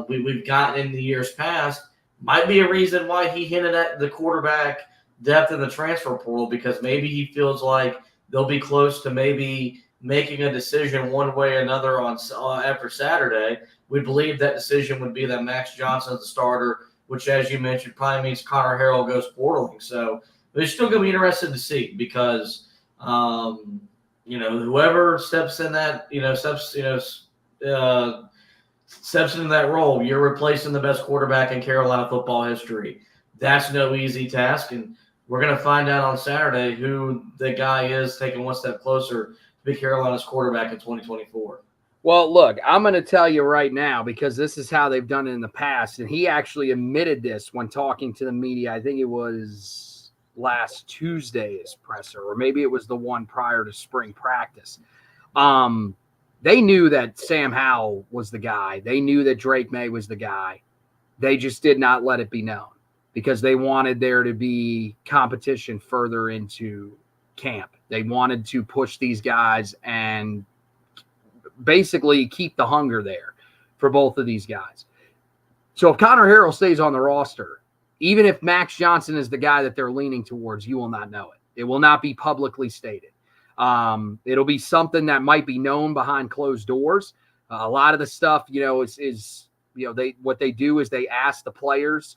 we've gotten in the years past. Might be a reason why he hinted at the quarterback depth in the transfer portal, because maybe he feels like they'll be close to maybe making a decision one way or another after Saturday. We believe that decision would be that Max Johnson's the starter, which, as you mentioned, probably means Connor Harrell goes portaling. So it's still going to be interesting to see because, whoever steps in that, steps into that role, you're replacing the best quarterback in Carolina football history. That's no easy task, and we're going to find out on Saturday who the guy is taking one step closer to be Carolina's quarterback in 2024.
Well, look, I'm going to tell you right now, because this is how they've done it in the past, and he actually admitted this when talking to the media. I think it was last Tuesday's presser, or maybe it was the one prior to spring practice. They knew that Sam Howell was the guy. They knew that Drake May was the guy. They just did not let it be known because they wanted there to be competition further into camp. They wanted to push these guys and basically keep the hunger there for both of these guys. So if Connor Harrell stays on the roster, even if Max Johnson is the guy that they're leaning towards, you will not know it. It will not be publicly stated. It'll be something that might be known behind closed doors. A lot of the stuff, what they do is they ask the players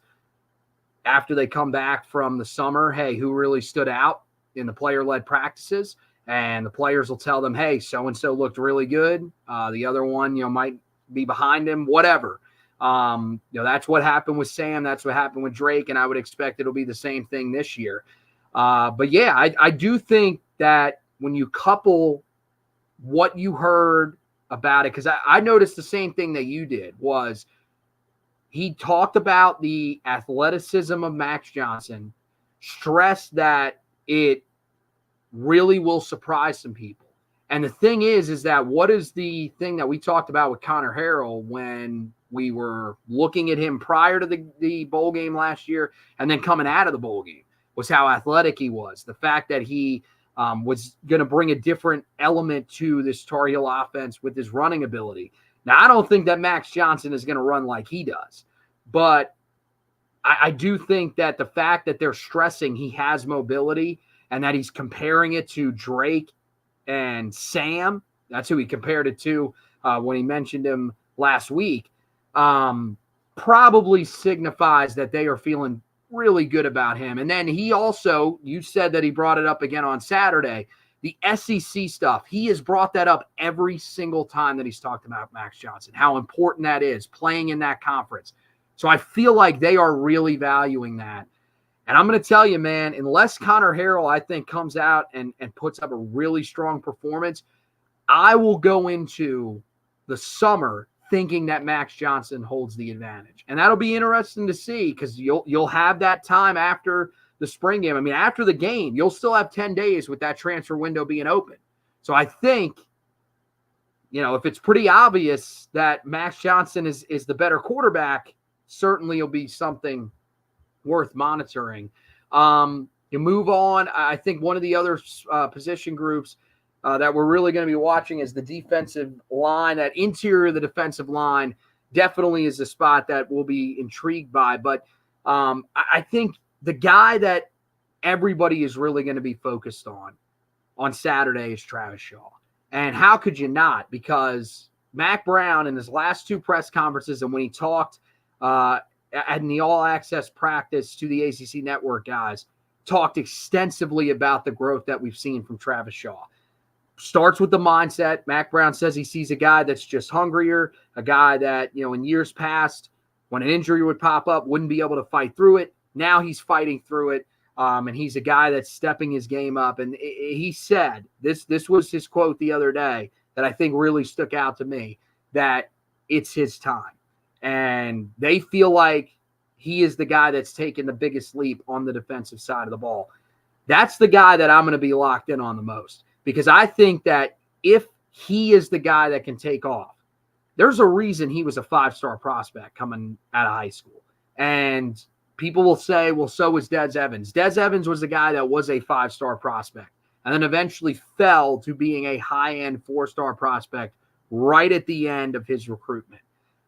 after they come back from the summer, hey, who really stood out in the player-led practices? And the players will tell them, hey, so-and-so looked really good. The other one, might be behind him, whatever. That's what happened with Sam. That's what happened with Drake. And I would expect it'll be the same thing this year. But yeah, I do think that when you couple what you heard about it, because I noticed the same thing that you did, was he talked about the athleticism of Max Johnson, stress that it really will surprise some people. And the thing is that what is the thing that we talked about with Connor Harrell when we were looking at him prior to the bowl game last year and then coming out of the bowl game was how athletic he was. The fact that he was going to bring a different element to this Tar Heel offense with his running ability. Now, I don't think that Max Johnson is going to run like he does, but I do think that the fact that they're stressing he has mobility and that he's comparing it to Drake and Sam, that's who he compared it to when he mentioned him last week, probably signifies that they are feeling really good about him. And then he also, you said that he brought it up again on Saturday, the SEC stuff. He has brought that up every single time that he's talked about Max Johnson, how important that is, playing in that conference. So I feel like they are really valuing that. And I'm going to tell you, man, unless Connor Harrell, I think, comes out and puts up a really strong performance, I will go into the summer thinking that Max Johnson holds the advantage. And that'll be interesting to see because you'll have that time after the spring game. I mean, after the game, you'll still have 10 days with that transfer window being open. So I think, if it's pretty obvious that Max Johnson is the better quarterback, certainly it'll be something worth monitoring. You move on. I think one of the other position groups that we're really going to be watching is the defensive line. That interior of the defensive line definitely is a spot that we'll be intrigued by. But I think the guy that everybody is really going to be focused on Saturday is Travis Shaw. And how could you not? Because Mack Brown in his last two press conferences and when he talked in the all-access practice to the ACC Network guys, talked extensively about the growth that we've seen from Travis Shaw. Starts with the mindset. Mack Brown says he sees a guy that's just hungrier, a guy that, in years past, when an injury would pop up, wouldn't be able to fight through it. Now he's fighting through it, and he's a guy that's stepping his game up. And he said, this was his quote the other day that I think really stuck out to me, that it's his time. And they feel like he is the guy that's taken the biggest leap on the defensive side of the ball. That's the guy that I'm going to be locked in on the most, because I think that if he is the guy that can take off, there's a reason he was a 5-star prospect coming out of high school. And people will say, well, so was Des Evans. Des Evans was the guy that was a 5-star prospect and then eventually fell to being a high-end 4-star prospect right at the end of his recruitment.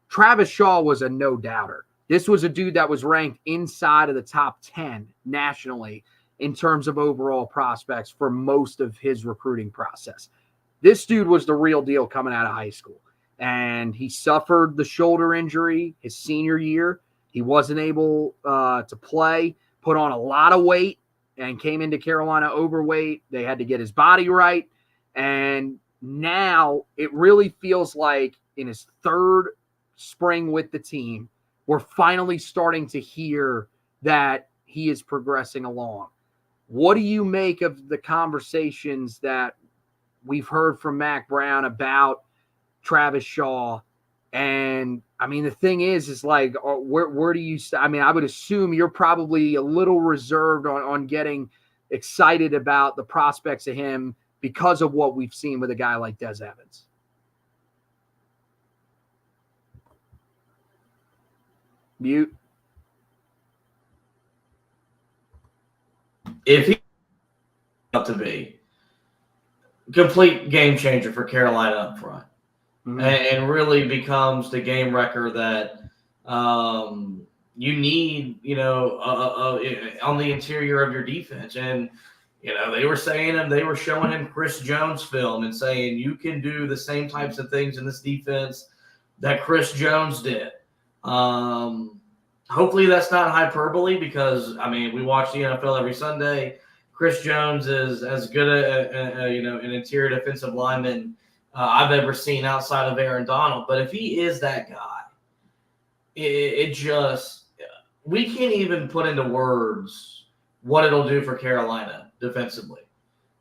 Travis Shaw was a no-doubter. This was a dude that was ranked inside of the top 10 nationally in terms of overall prospects for most of his recruiting process. This dude was the real deal coming out of high school. And he suffered the shoulder injury his senior year. He wasn't able to play, put on a lot of weight, and came into Carolina overweight. They had to get his body right. And now it really feels like in his third spring with the team, we're finally starting to hear that he is progressing along. What do you make of the conversations that we've heard from Mack Brown about Travis Shaw? And I mean, the thing is like, where do you, I would assume you're probably a little reserved on getting excited about the prospects of him because of what we've seen with a guy like Des Evans. Mute.
If he up to be complete game changer for Carolina up front, and really becomes the game wrecker that you need, on the interior of your defense. And they were showing him Chris Jones film and saying you can do the same types of things in this defense that Chris Jones did. Hopefully that's not hyperbole because, we watch the NFL every Sunday. Chris Jones is as good an interior defensive lineman I've ever seen outside of Aaron Donald. But if he is that guy, we can't even put into words what it'll do for Carolina defensively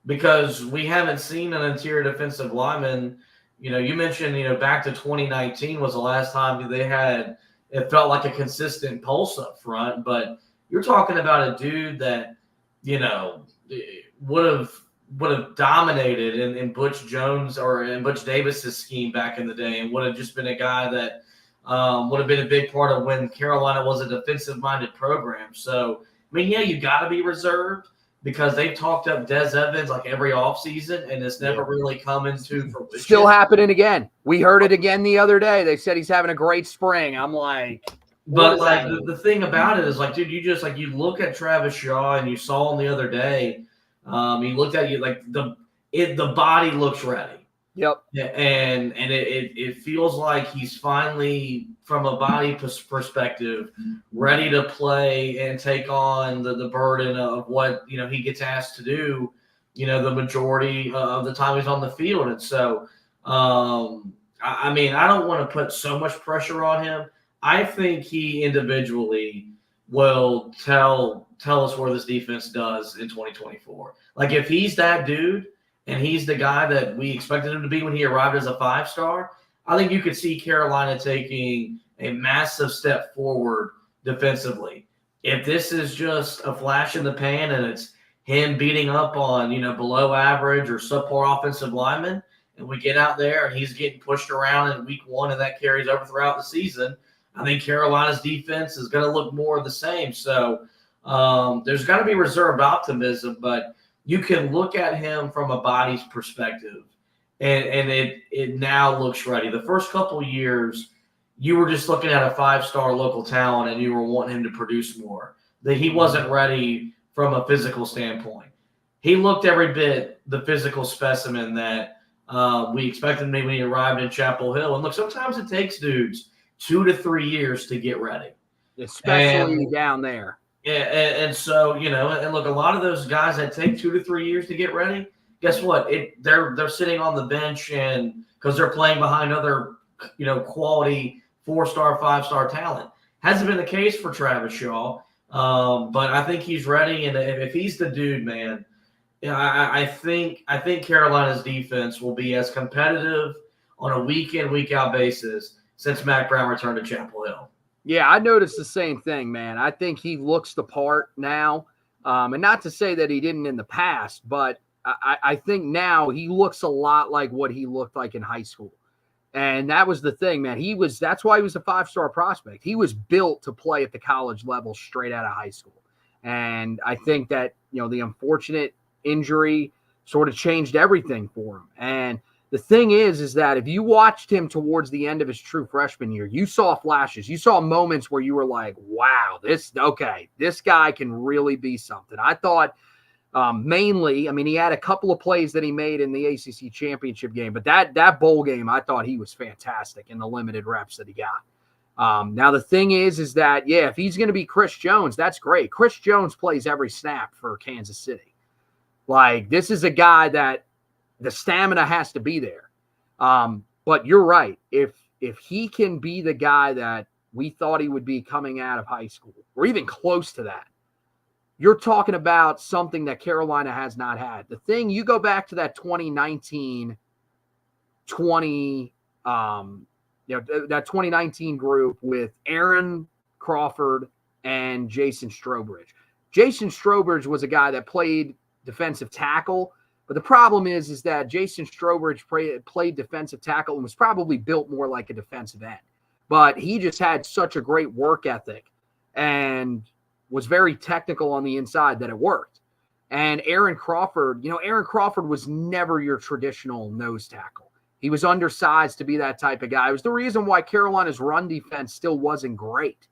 because we haven't seen an interior defensive lineman. You mentioned, back to 2019 was the last time they had – it felt like a consistent pulse up front, but you're talking about a dude that would have dominated in Butch Jones or in Butch Davis's scheme back in the day, and would have just been a guy that would have been a big part of when Carolina was a defensive-minded program. So, I mean, yeah, you got to be reserved because they've talked up Des Evans like every offseason, and it's never really come into fruition.
Still happening again. We heard it again the other day. They said he's having a great spring. I'm like,
but like the thing about it is like, dude, you look at Travis Shaw and you saw him the other day. He looked at you like the body looks ready.
Yep.
And it feels like he's finally, from a body perspective, ready to play and take on the burden of what, he gets asked to do, the majority of the time he's on the field. And so, I mean, I don't want to put so much pressure on him. I think he individually will tell us where this defense does in 2024. Like, if he's that dude and he's the guy that we expected him to be when he arrived as a 5-star, I think you could see Carolina taking a massive step forward defensively. If this is just a flash in the pan and it's him beating up on, below average or subpar offensive linemen, and we get out there and he's getting pushed around in week 1 and that carries over throughout the season, I think Carolina's defense is going to look more of the same. So there's got to be reserved optimism, but you can look at him from a body's perspective, and it now looks ready. The first couple of years, you were just looking at a 5-star local talent, and you were wanting him to produce more. That he wasn't ready from a physical standpoint. He looked every bit the physical specimen that we expected him to be when he arrived in Chapel Hill. And look, sometimes it takes dudes 2 to 3 years to get ready,
especially down there.
Yeah, and so, and look, a lot of those guys that take 2 to 3 years to get ready, guess what? They're sitting on the bench and because they're playing behind other, quality 4-star, 5-star talent. Hasn't been the case for Travis Shaw, but I think he's ready. And if he's the dude, man, I think Carolina's defense will be as competitive on a week-in, week-out basis since Mack Brown returned to Chapel Hill.
Yeah, I noticed the same thing, man. I think he looks the part now. And not to say that he didn't in the past, but I think now he looks a lot like what he looked like in high school. And that was the thing, man. That's why he was a 5-star prospect. He was built to play at the college level straight out of high school. And I think that, the unfortunate injury sort of changed everything for him. And the thing is that if you watched him towards the end of his true freshman year, you saw flashes. You saw moments where you were like, wow, this guy can really be something. I thought mainly, I mean, he had a couple of plays that he made in the ACC championship game, but that bowl game, I thought he was fantastic in the limited reps that he got. Now, the thing is that, yeah, if he's going to be Chris Jones, that's great. Chris Jones plays every snap for Kansas City. Like, this is a guy that the stamina has to be there. But you're right. If he can be the guy that we thought he would be coming out of high school, or even close to that, you're talking about something that Carolina has not had. The thing, you go back to that 2019 that 2019 group with Aaron Crawford and Jason Strowbridge. Jason Strowbridge was a guy that played defensive tackle, but the problem is that Jason Strowbridge played defensive tackle and was probably built more like a defensive end. But he just had such a great work ethic and was very technical on the inside that it worked. And Aaron Crawford was never your traditional nose tackle. He was undersized to be that type of guy. It was the reason why Carolina's run defense still wasn't great.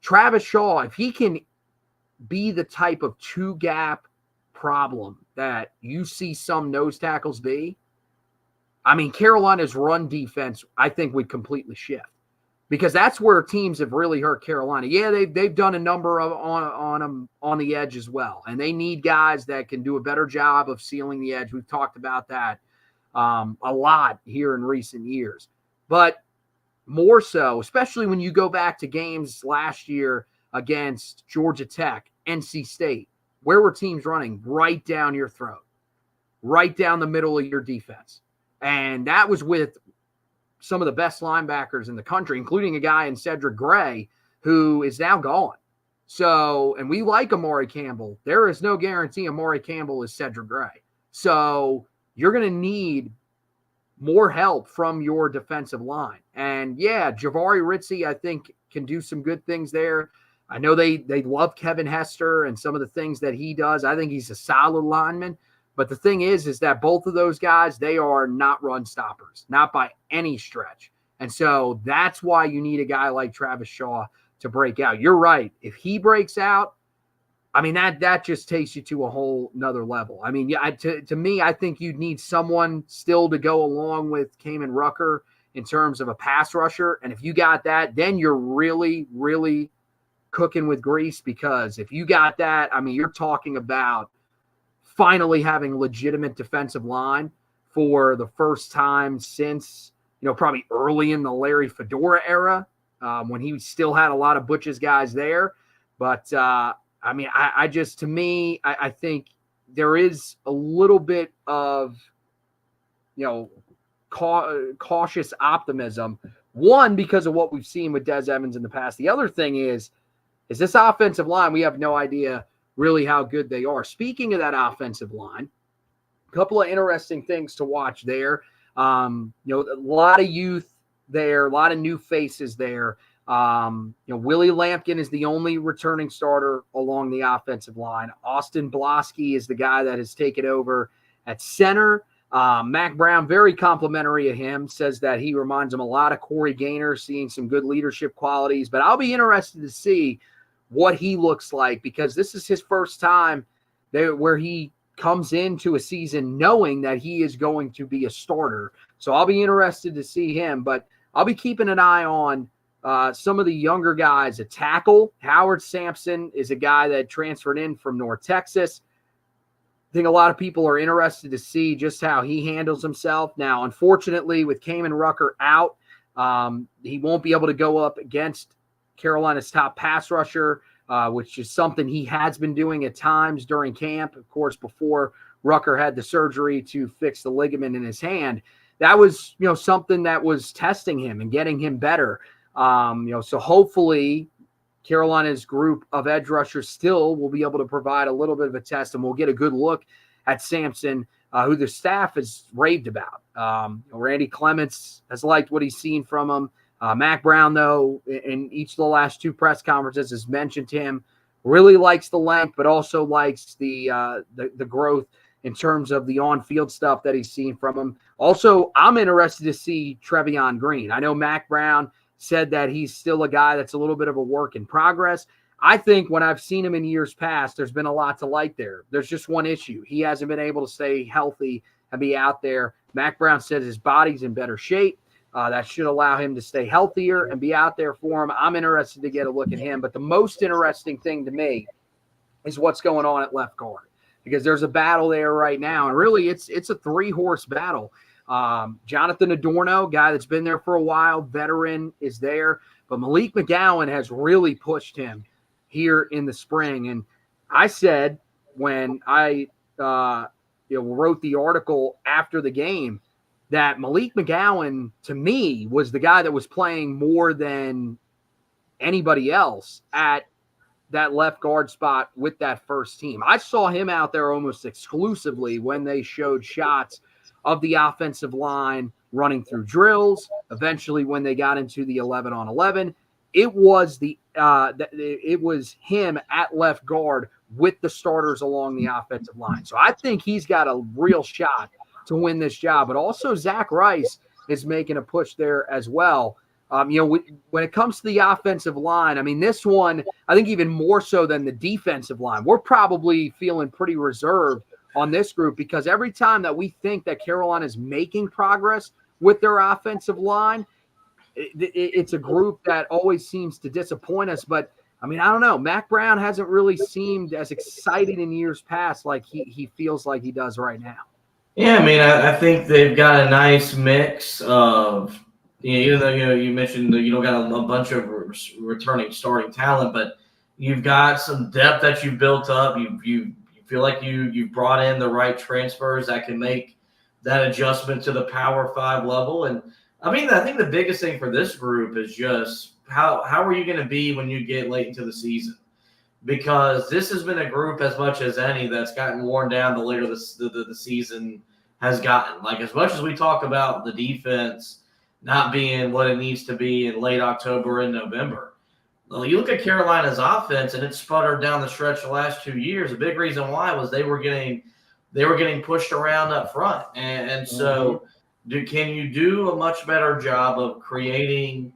Travis Shaw, if he can be the type of two-gap problem that you see some nose tackles be, I mean, Carolina's run defense, I think, would completely shift, because that's where teams have really hurt Carolina. Yeah, they've done a number of on them on the edge as well, and they need guys that can do a better job of sealing the edge. We've talked about that a lot here in recent years, but more so, especially when you go back to games last year against Georgia Tech, NC State. Where were teams running? Right down your throat, right down the middle of your defense. And that was with some of the best linebackers in the country, including a guy in Cedric Gray, who is now gone. So, and we like Amari Campbell. There is no guarantee Amari Campbell is Cedric Gray. So you're going to need more help from your defensive line. And yeah, Jahvaree Ritzie, I think, can do some good things there. I know they love Kevin Hester and some of the things that he does. I think he's a solid lineman. But the thing is that both of those guys, they are not run stoppers, not by any stretch. And so that's why you need a guy like Travis Shaw to break out. You're right. If he breaks out, I mean, that just takes you to a whole nother level. I mean, yeah, to me, I think you'd need someone still to go along with Kaimon Rucker in terms of a pass rusher. And if you got that, then you're really, really cooking with grease, because if you got that, I mean, you're talking about finally having legitimate defensive line for the first time since, probably early in the Larry Fedora era, when he still had a lot of Butch's guys there. But, I mean, I think there is a little bit of, cautious optimism. One, because of what we've seen with Des Evans in the past. The other thing is this offensive line, we have no idea really how good they are. Speaking of that offensive line, a couple of interesting things to watch there. A lot of youth there, a lot of new faces there. Willie Lampkin is the only returning starter along the offensive line. Austin Blosky is the guy that has taken over at center. Mac Brown, very complimentary of him, says that he reminds him a lot of Corey Gaynor, seeing some good leadership qualities. But I'll be interested to see what he looks like, because this is his first time where he comes into a season knowing that he is going to be a starter. So I'll be interested to see him, but I'll be keeping an eye on some of the younger guys. A tackle, Howard Sampson, is a guy that transferred in from North Texas. I think a lot of people are interested to see just how he handles himself. Now, unfortunately, with Kaimon Rucker out, he won't be able to go up against Carolina's top pass rusher, which is something he has been doing at times during camp. Of course, before Rucker had the surgery to fix the ligament in his hand, that was, something that was testing him and getting him better. So hopefully Carolina's group of edge rushers still will be able to provide a little bit of a test, and we'll get a good look at Sampson, who the staff has raved about. Randy Clements has liked what he's seen from him. Mac Brown, though, in each of the last two press conferences has mentioned him, really likes the length, but also likes the growth in terms of the on-field stuff that he's seen from him. Also, I'm interested to see Trevion Green. I know Mac Brown said that he's still a guy that's a little bit of a work in progress. I think when I've seen him in years past, there's been a lot to like there. There's just one issue. He hasn't been able to stay healthy and be out there. Mac Brown said his body's in better shape. That should allow him to stay healthier and be out there for him. I'm interested to get a look at him. But the most interesting thing to me is what's going on at left guard, because there's a battle there right now. And really, it's a three-horse battle. Jonathan Adorno, guy that's been there for a while, veteran, is there. But Malik McGowan has really pushed him here in the spring. And I said when I wrote the article after the game that Malik McGowan, to me, was the guy that was playing more than anybody else at that left guard spot with that first team. I saw him out there almost exclusively when they showed shots of the offensive line running through drills. Eventually, when they got into the 11-on-11, it was it was him at left guard with the starters along the offensive line. So I think he's got a real shot to win this job. But also Zach Rice is making a push there as well. When it comes to the offensive line, I mean, this one, I think even more so than the defensive line, we're probably feeling pretty reserved on this group, because every time that we think that Carolina is making progress with their offensive line, it's a group that always seems to disappoint us. But, I mean, I don't know. Mac Brown hasn't really seemed as excited in years past like he feels like he does right now.
Yeah, I mean, I think they've got a nice mix of, even though, you mentioned that you don't got a bunch of returning starting talent, but you've got some depth that you've built up. You feel like you've brought in the right transfers that can make that adjustment to the Power 5 level. And, I mean, I think the biggest thing for this group is just how are you going to be when you get late into the season? because this has been a group as much as any that's gotten worn down the later the season has gotten. Like, as much as we talk about the defense not being what it needs to be in late October and November, well, you look at Carolina's offense, and it sputtered down the stretch the last 2 years. A big reason why was they were getting pushed around up front. And so can you do a much better job of creating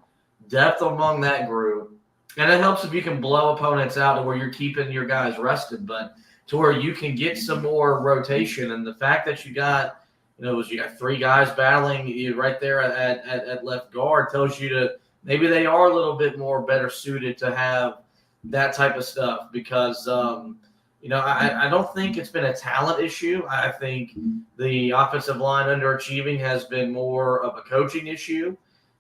depth among that group? And it helps if you can blow opponents out to where you're keeping your guys rested, but to where you can get some more rotation. And the fact that you got 3 guys battling you right there at left guard tells you to maybe they are a little bit more better suited to have that type of stuff, because I don't think it's been a talent issue. I think the offensive line underachieving has been more of a coaching issue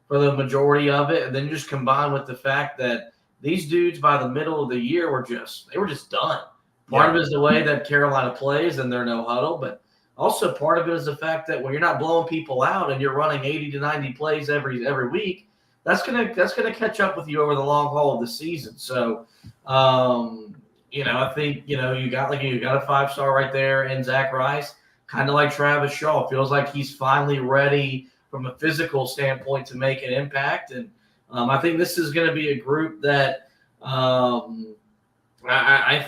for the majority of it. And then just combined with the fact that these dudes by the middle of the year were just done. Part of it is the way that Carolina plays and they're no huddle, but also part of it is the fact that when you're not blowing people out and you're running 80 to 90 plays every week, that's gonna catch up with you over the long haul of the season. So, I think you got a 5-star right there in Zach Rice, kind of like Travis Shaw. Feels like he's finally ready from a physical standpoint to make an impact, and I think this is going to be a group that I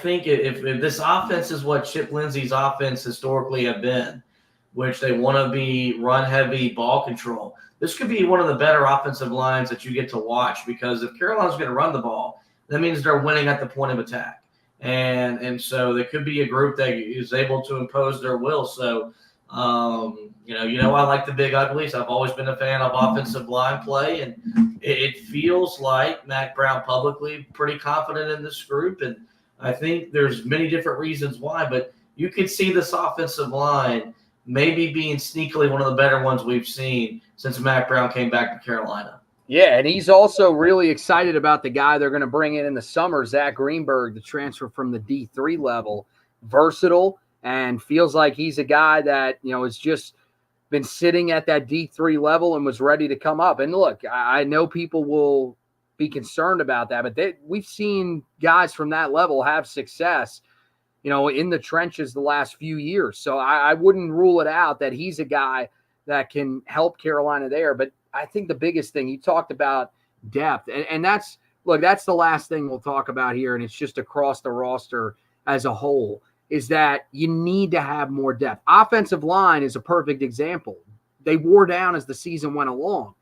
think if this offense is what Chip Lindsey's offense historically have been, which they want to be run heavy, ball control. This could be one of the better offensive lines that you get to watch, because if Carolina's going to run the ball, that means they're winning at the point of attack. And so there could be a group that is able to impose their will. So, I like the Big Uglies. I've always been a fan of offensive line play, and it feels like Mack Brown publicly pretty confident in this group. And I think there's many different reasons why, but you could see this offensive line maybe being sneakily one of the better ones we've seen since Mack Brown came back to Carolina.
Yeah, and he's also really excited about the guy they're going to bring in the summer, Zach Greenberg, the transfer from the D3 level. Versatile, and feels like he's a guy that, has just been sitting at that D3 level and was ready to come up. And look, I know people will be concerned about that, but we've seen guys from that level have success, in the trenches the last few years. So I wouldn't rule it out that he's a guy that can help Carolina there. But I think the biggest thing, you talked about depth, and that's the last thing we'll talk about here, and it's just across the roster as a whole, is that you need to have more depth. Offensive line is a perfect example. They wore down as the season went along.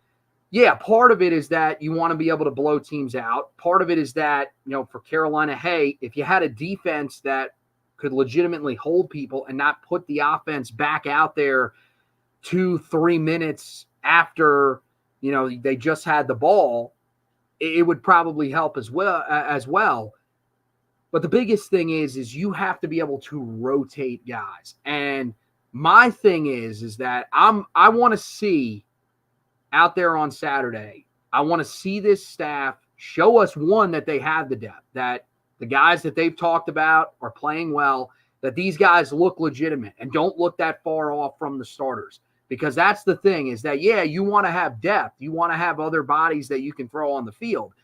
Yeah, part of it is that you want to be able to blow teams out. Part of it is that, for Carolina, hey, if you had a defense that could legitimately hold people and not put the offense back out there 2-3 minutes after, they just had the ball, it would probably help as well. But the biggest thing is you have to be able to rotate guys. And my thing is that I want to see out there on Saturday, I want to see this staff show us, one, that they have the depth, that the guys that they've talked about are playing well, that these guys look legitimate and don't look that far off from the starters. Because that's the thing, is that, yeah, you want to have depth. You want to have other bodies that you can throw on the field.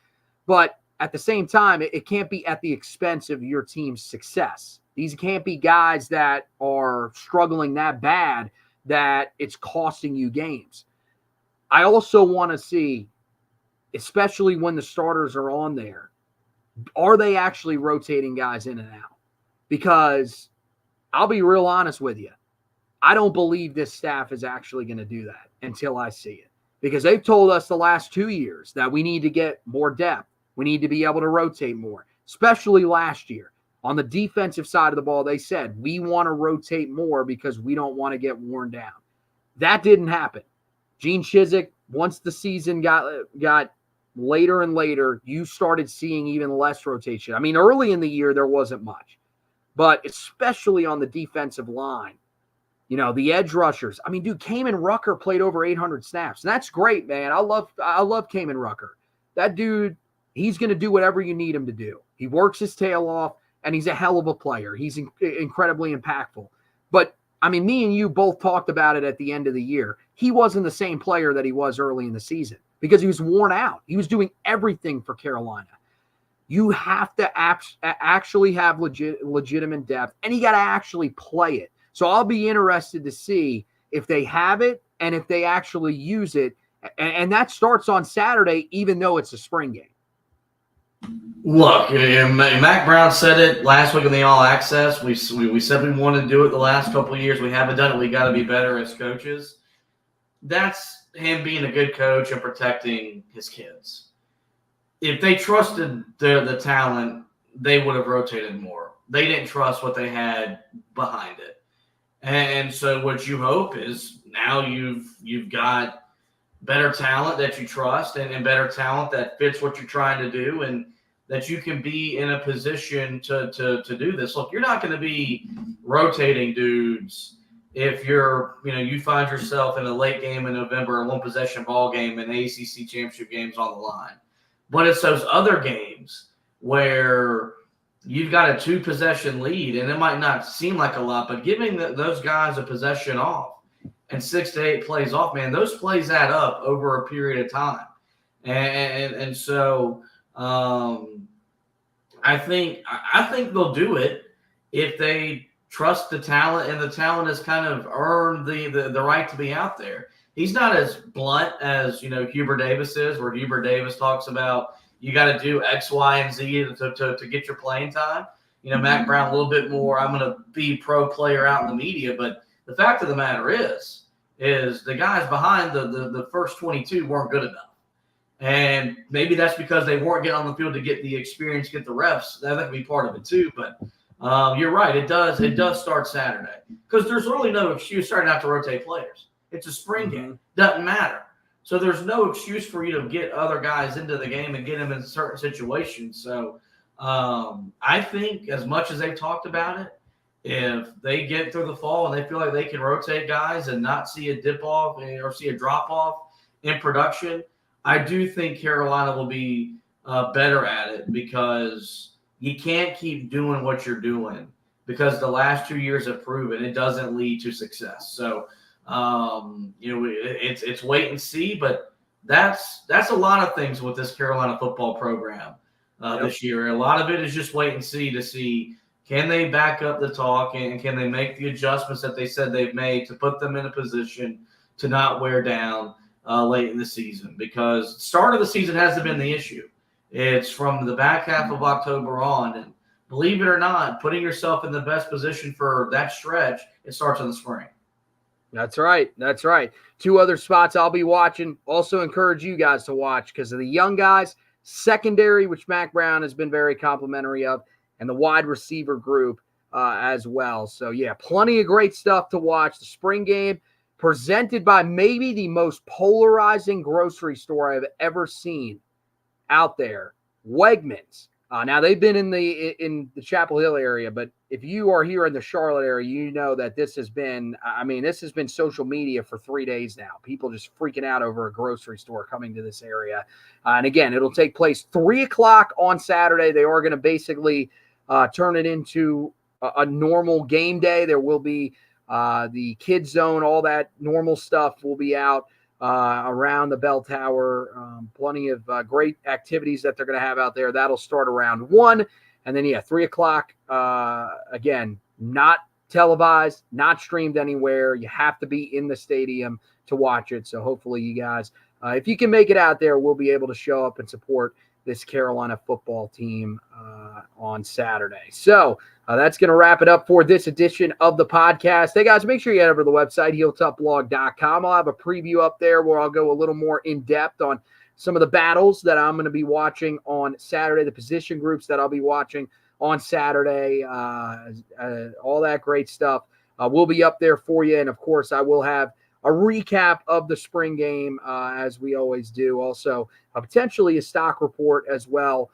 But at the same time, it can't be at the expense of your team's success. These can't be guys that are struggling that bad that it's costing you games. I also want to see, especially when the starters are on there, are they actually rotating guys in and out? Because I'll be real honest with you, I don't believe this staff is actually going to do that until I see it. Because they've told us the last 2 years that we need to get more depth. We need to be able to rotate more, especially last year. On the defensive side of the ball, they said, we want to rotate more because we don't want to get worn down. That didn't happen. Gene Chizik, once the season got later and later, you started seeing even less rotation. I mean, early in the year, there wasn't much. But especially on the defensive line, the edge rushers. I mean, dude, Kamen Rucker played over 800 snaps. And that's great, man. I love Kamen Rucker. That dude, he's going to do whatever you need him to do. He works his tail off, and he's a hell of a player. He's incredibly impactful. But, I mean, me and you both talked about it at the end of the year. He wasn't the same player that he was early in the season because he was worn out. He was doing everything for Carolina. You have to actually have legitimate depth, and you got to actually play it. So I'll be interested to see if they have it and if they actually use it. And that starts on Saturday, even though it's a spring game.
Look, Mac Brown said it last week in the All Access. We said we wanted to do it the last couple of years. We haven't done it. We got to be better as coaches. That's him being a good coach and protecting his kids. If they trusted the talent, they would have rotated more. They didn't trust what they had behind it. And so what you hope is now you've got better talent that you trust and better talent that fits what you're trying to do, and that you can be in a position to do this. Look, you're not going to be rotating dudes if you find yourself in a late game in November, a one-possession ball game, and ACC championship games on the line. But it's those other games where you've got a 2-possession lead, and it might not seem like a lot, but giving those guys a possession off and 6 to 8 plays off, man, those plays add up over a period of time. And so I think they'll do it if they trust the talent, and the talent has kind of earned the right to be out there. He's not as blunt as Hubert Davis is, where Hubert Davis talks about you got to do X, Y, and Z to get your playing time. Mac Brown a little bit more, I'm going to be pro player out in the media, but the fact of the matter is the guys behind the first 22 weren't good enough. And maybe that's because they weren't getting on the field to get the experience, get the reps. That could be part of it too. But you're right. It does start Saturday, because there's really no excuse starting out to rotate players. It's a spring game. Doesn't matter. So there's no excuse for you to get other guys into the game and get them in certain situations. So I think as much as they've talked about it, if they get through the fall and they feel like they can rotate guys and not see a dip off or see a drop off in production, I do think Carolina will be better at it, because you can't keep doing what you're doing, because the last 2 years have proven it doesn't lead to success. So, it's wait and see, but that's a lot of things with this Carolina football program this year. A lot of it is just wait and see to see, can they back up the talk, and can they make the adjustments that they said they've made to put them in a position to not wear down late in the season, because start of the season hasn't been the issue. It's from the back half of October on, and believe it or not, putting yourself in the best position for that stretch, it starts in the spring.
That's right. 2 other spots I'll be watching. Also encourage you guys to watch because of the young guys, secondary, which Mac Brown has been very complimentary of, and the wide receiver group as well. So, yeah, plenty of great stuff to watch. The spring game presented by maybe the most polarizing grocery store I've ever seen out there, Wegmans. Now, they've been in the Chapel Hill area, but if you are here in the Charlotte area, you know that this has been social media for 3 days now. People just freaking out over a grocery store coming to this area. And again, it'll take place 3 o'clock on Saturday. They are going to basically turn it into a normal game day. There will be the kids zone, all that normal stuff will be out around the bell tower. Plenty of great activities that they're going to have out there. That'll start around 1. And then, 3 o'clock, again, not televised, not streamed anywhere. You have to be in the stadium to watch it. So hopefully you guys, if you can make it out there, we'll be able to show up and support this Carolina football team on Saturday. So that's going to wrap it up for this edition of the podcast. Hey, guys, make sure you head over to the website, HeelToughBlog.com. I'll have a preview up there where I'll go a little more in-depth on some of the battles that I'm going to be watching on Saturday, the position groups that I'll be watching on Saturday, all that great stuff will be up there for you. And, of course, I will have a recap of the spring game as we always do. Also, potentially a stock report as well,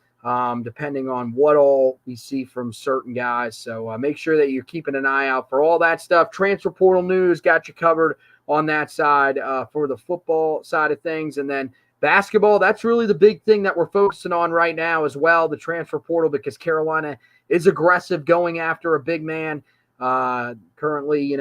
depending on what all we see from certain guys. So make sure that you're keeping an eye out for all that stuff. Transfer portal news, got you covered on that side for the football side of things. And then basketball, that's really the big thing that we're focusing on right now as well, the transfer portal, because Carolina is aggressive going after a big man. Currently,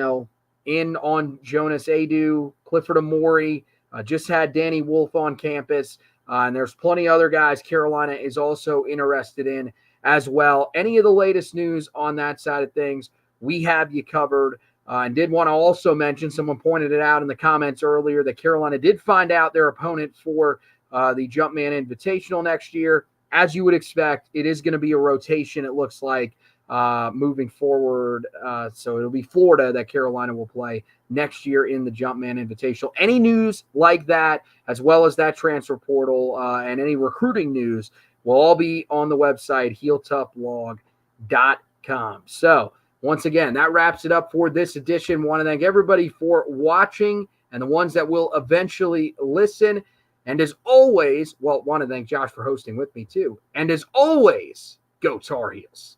in on Jonas Adu, Clifford Amori, just had Danny Wolf on campus. And there's plenty of other guys Carolina is also interested in as well. Any of the latest news on that side of things, we have you covered. And did want to also mention, someone pointed it out in the comments earlier, that Carolina did find out their opponent for the Jumpman Invitational next year. As you would expect, it is going to be a rotation, it looks like, moving forward. So it'll be Florida that Carolina will play next year in the Jumpman Invitational. Any news like that, as well as that transfer portal and any recruiting news, will all be on the website, HeelToughBlog.com. So once again, that wraps it up for this edition. Want to thank everybody for watching and the ones that will eventually listen. And as always, want to thank Josh for hosting with me too. And as always, go Tar Heels.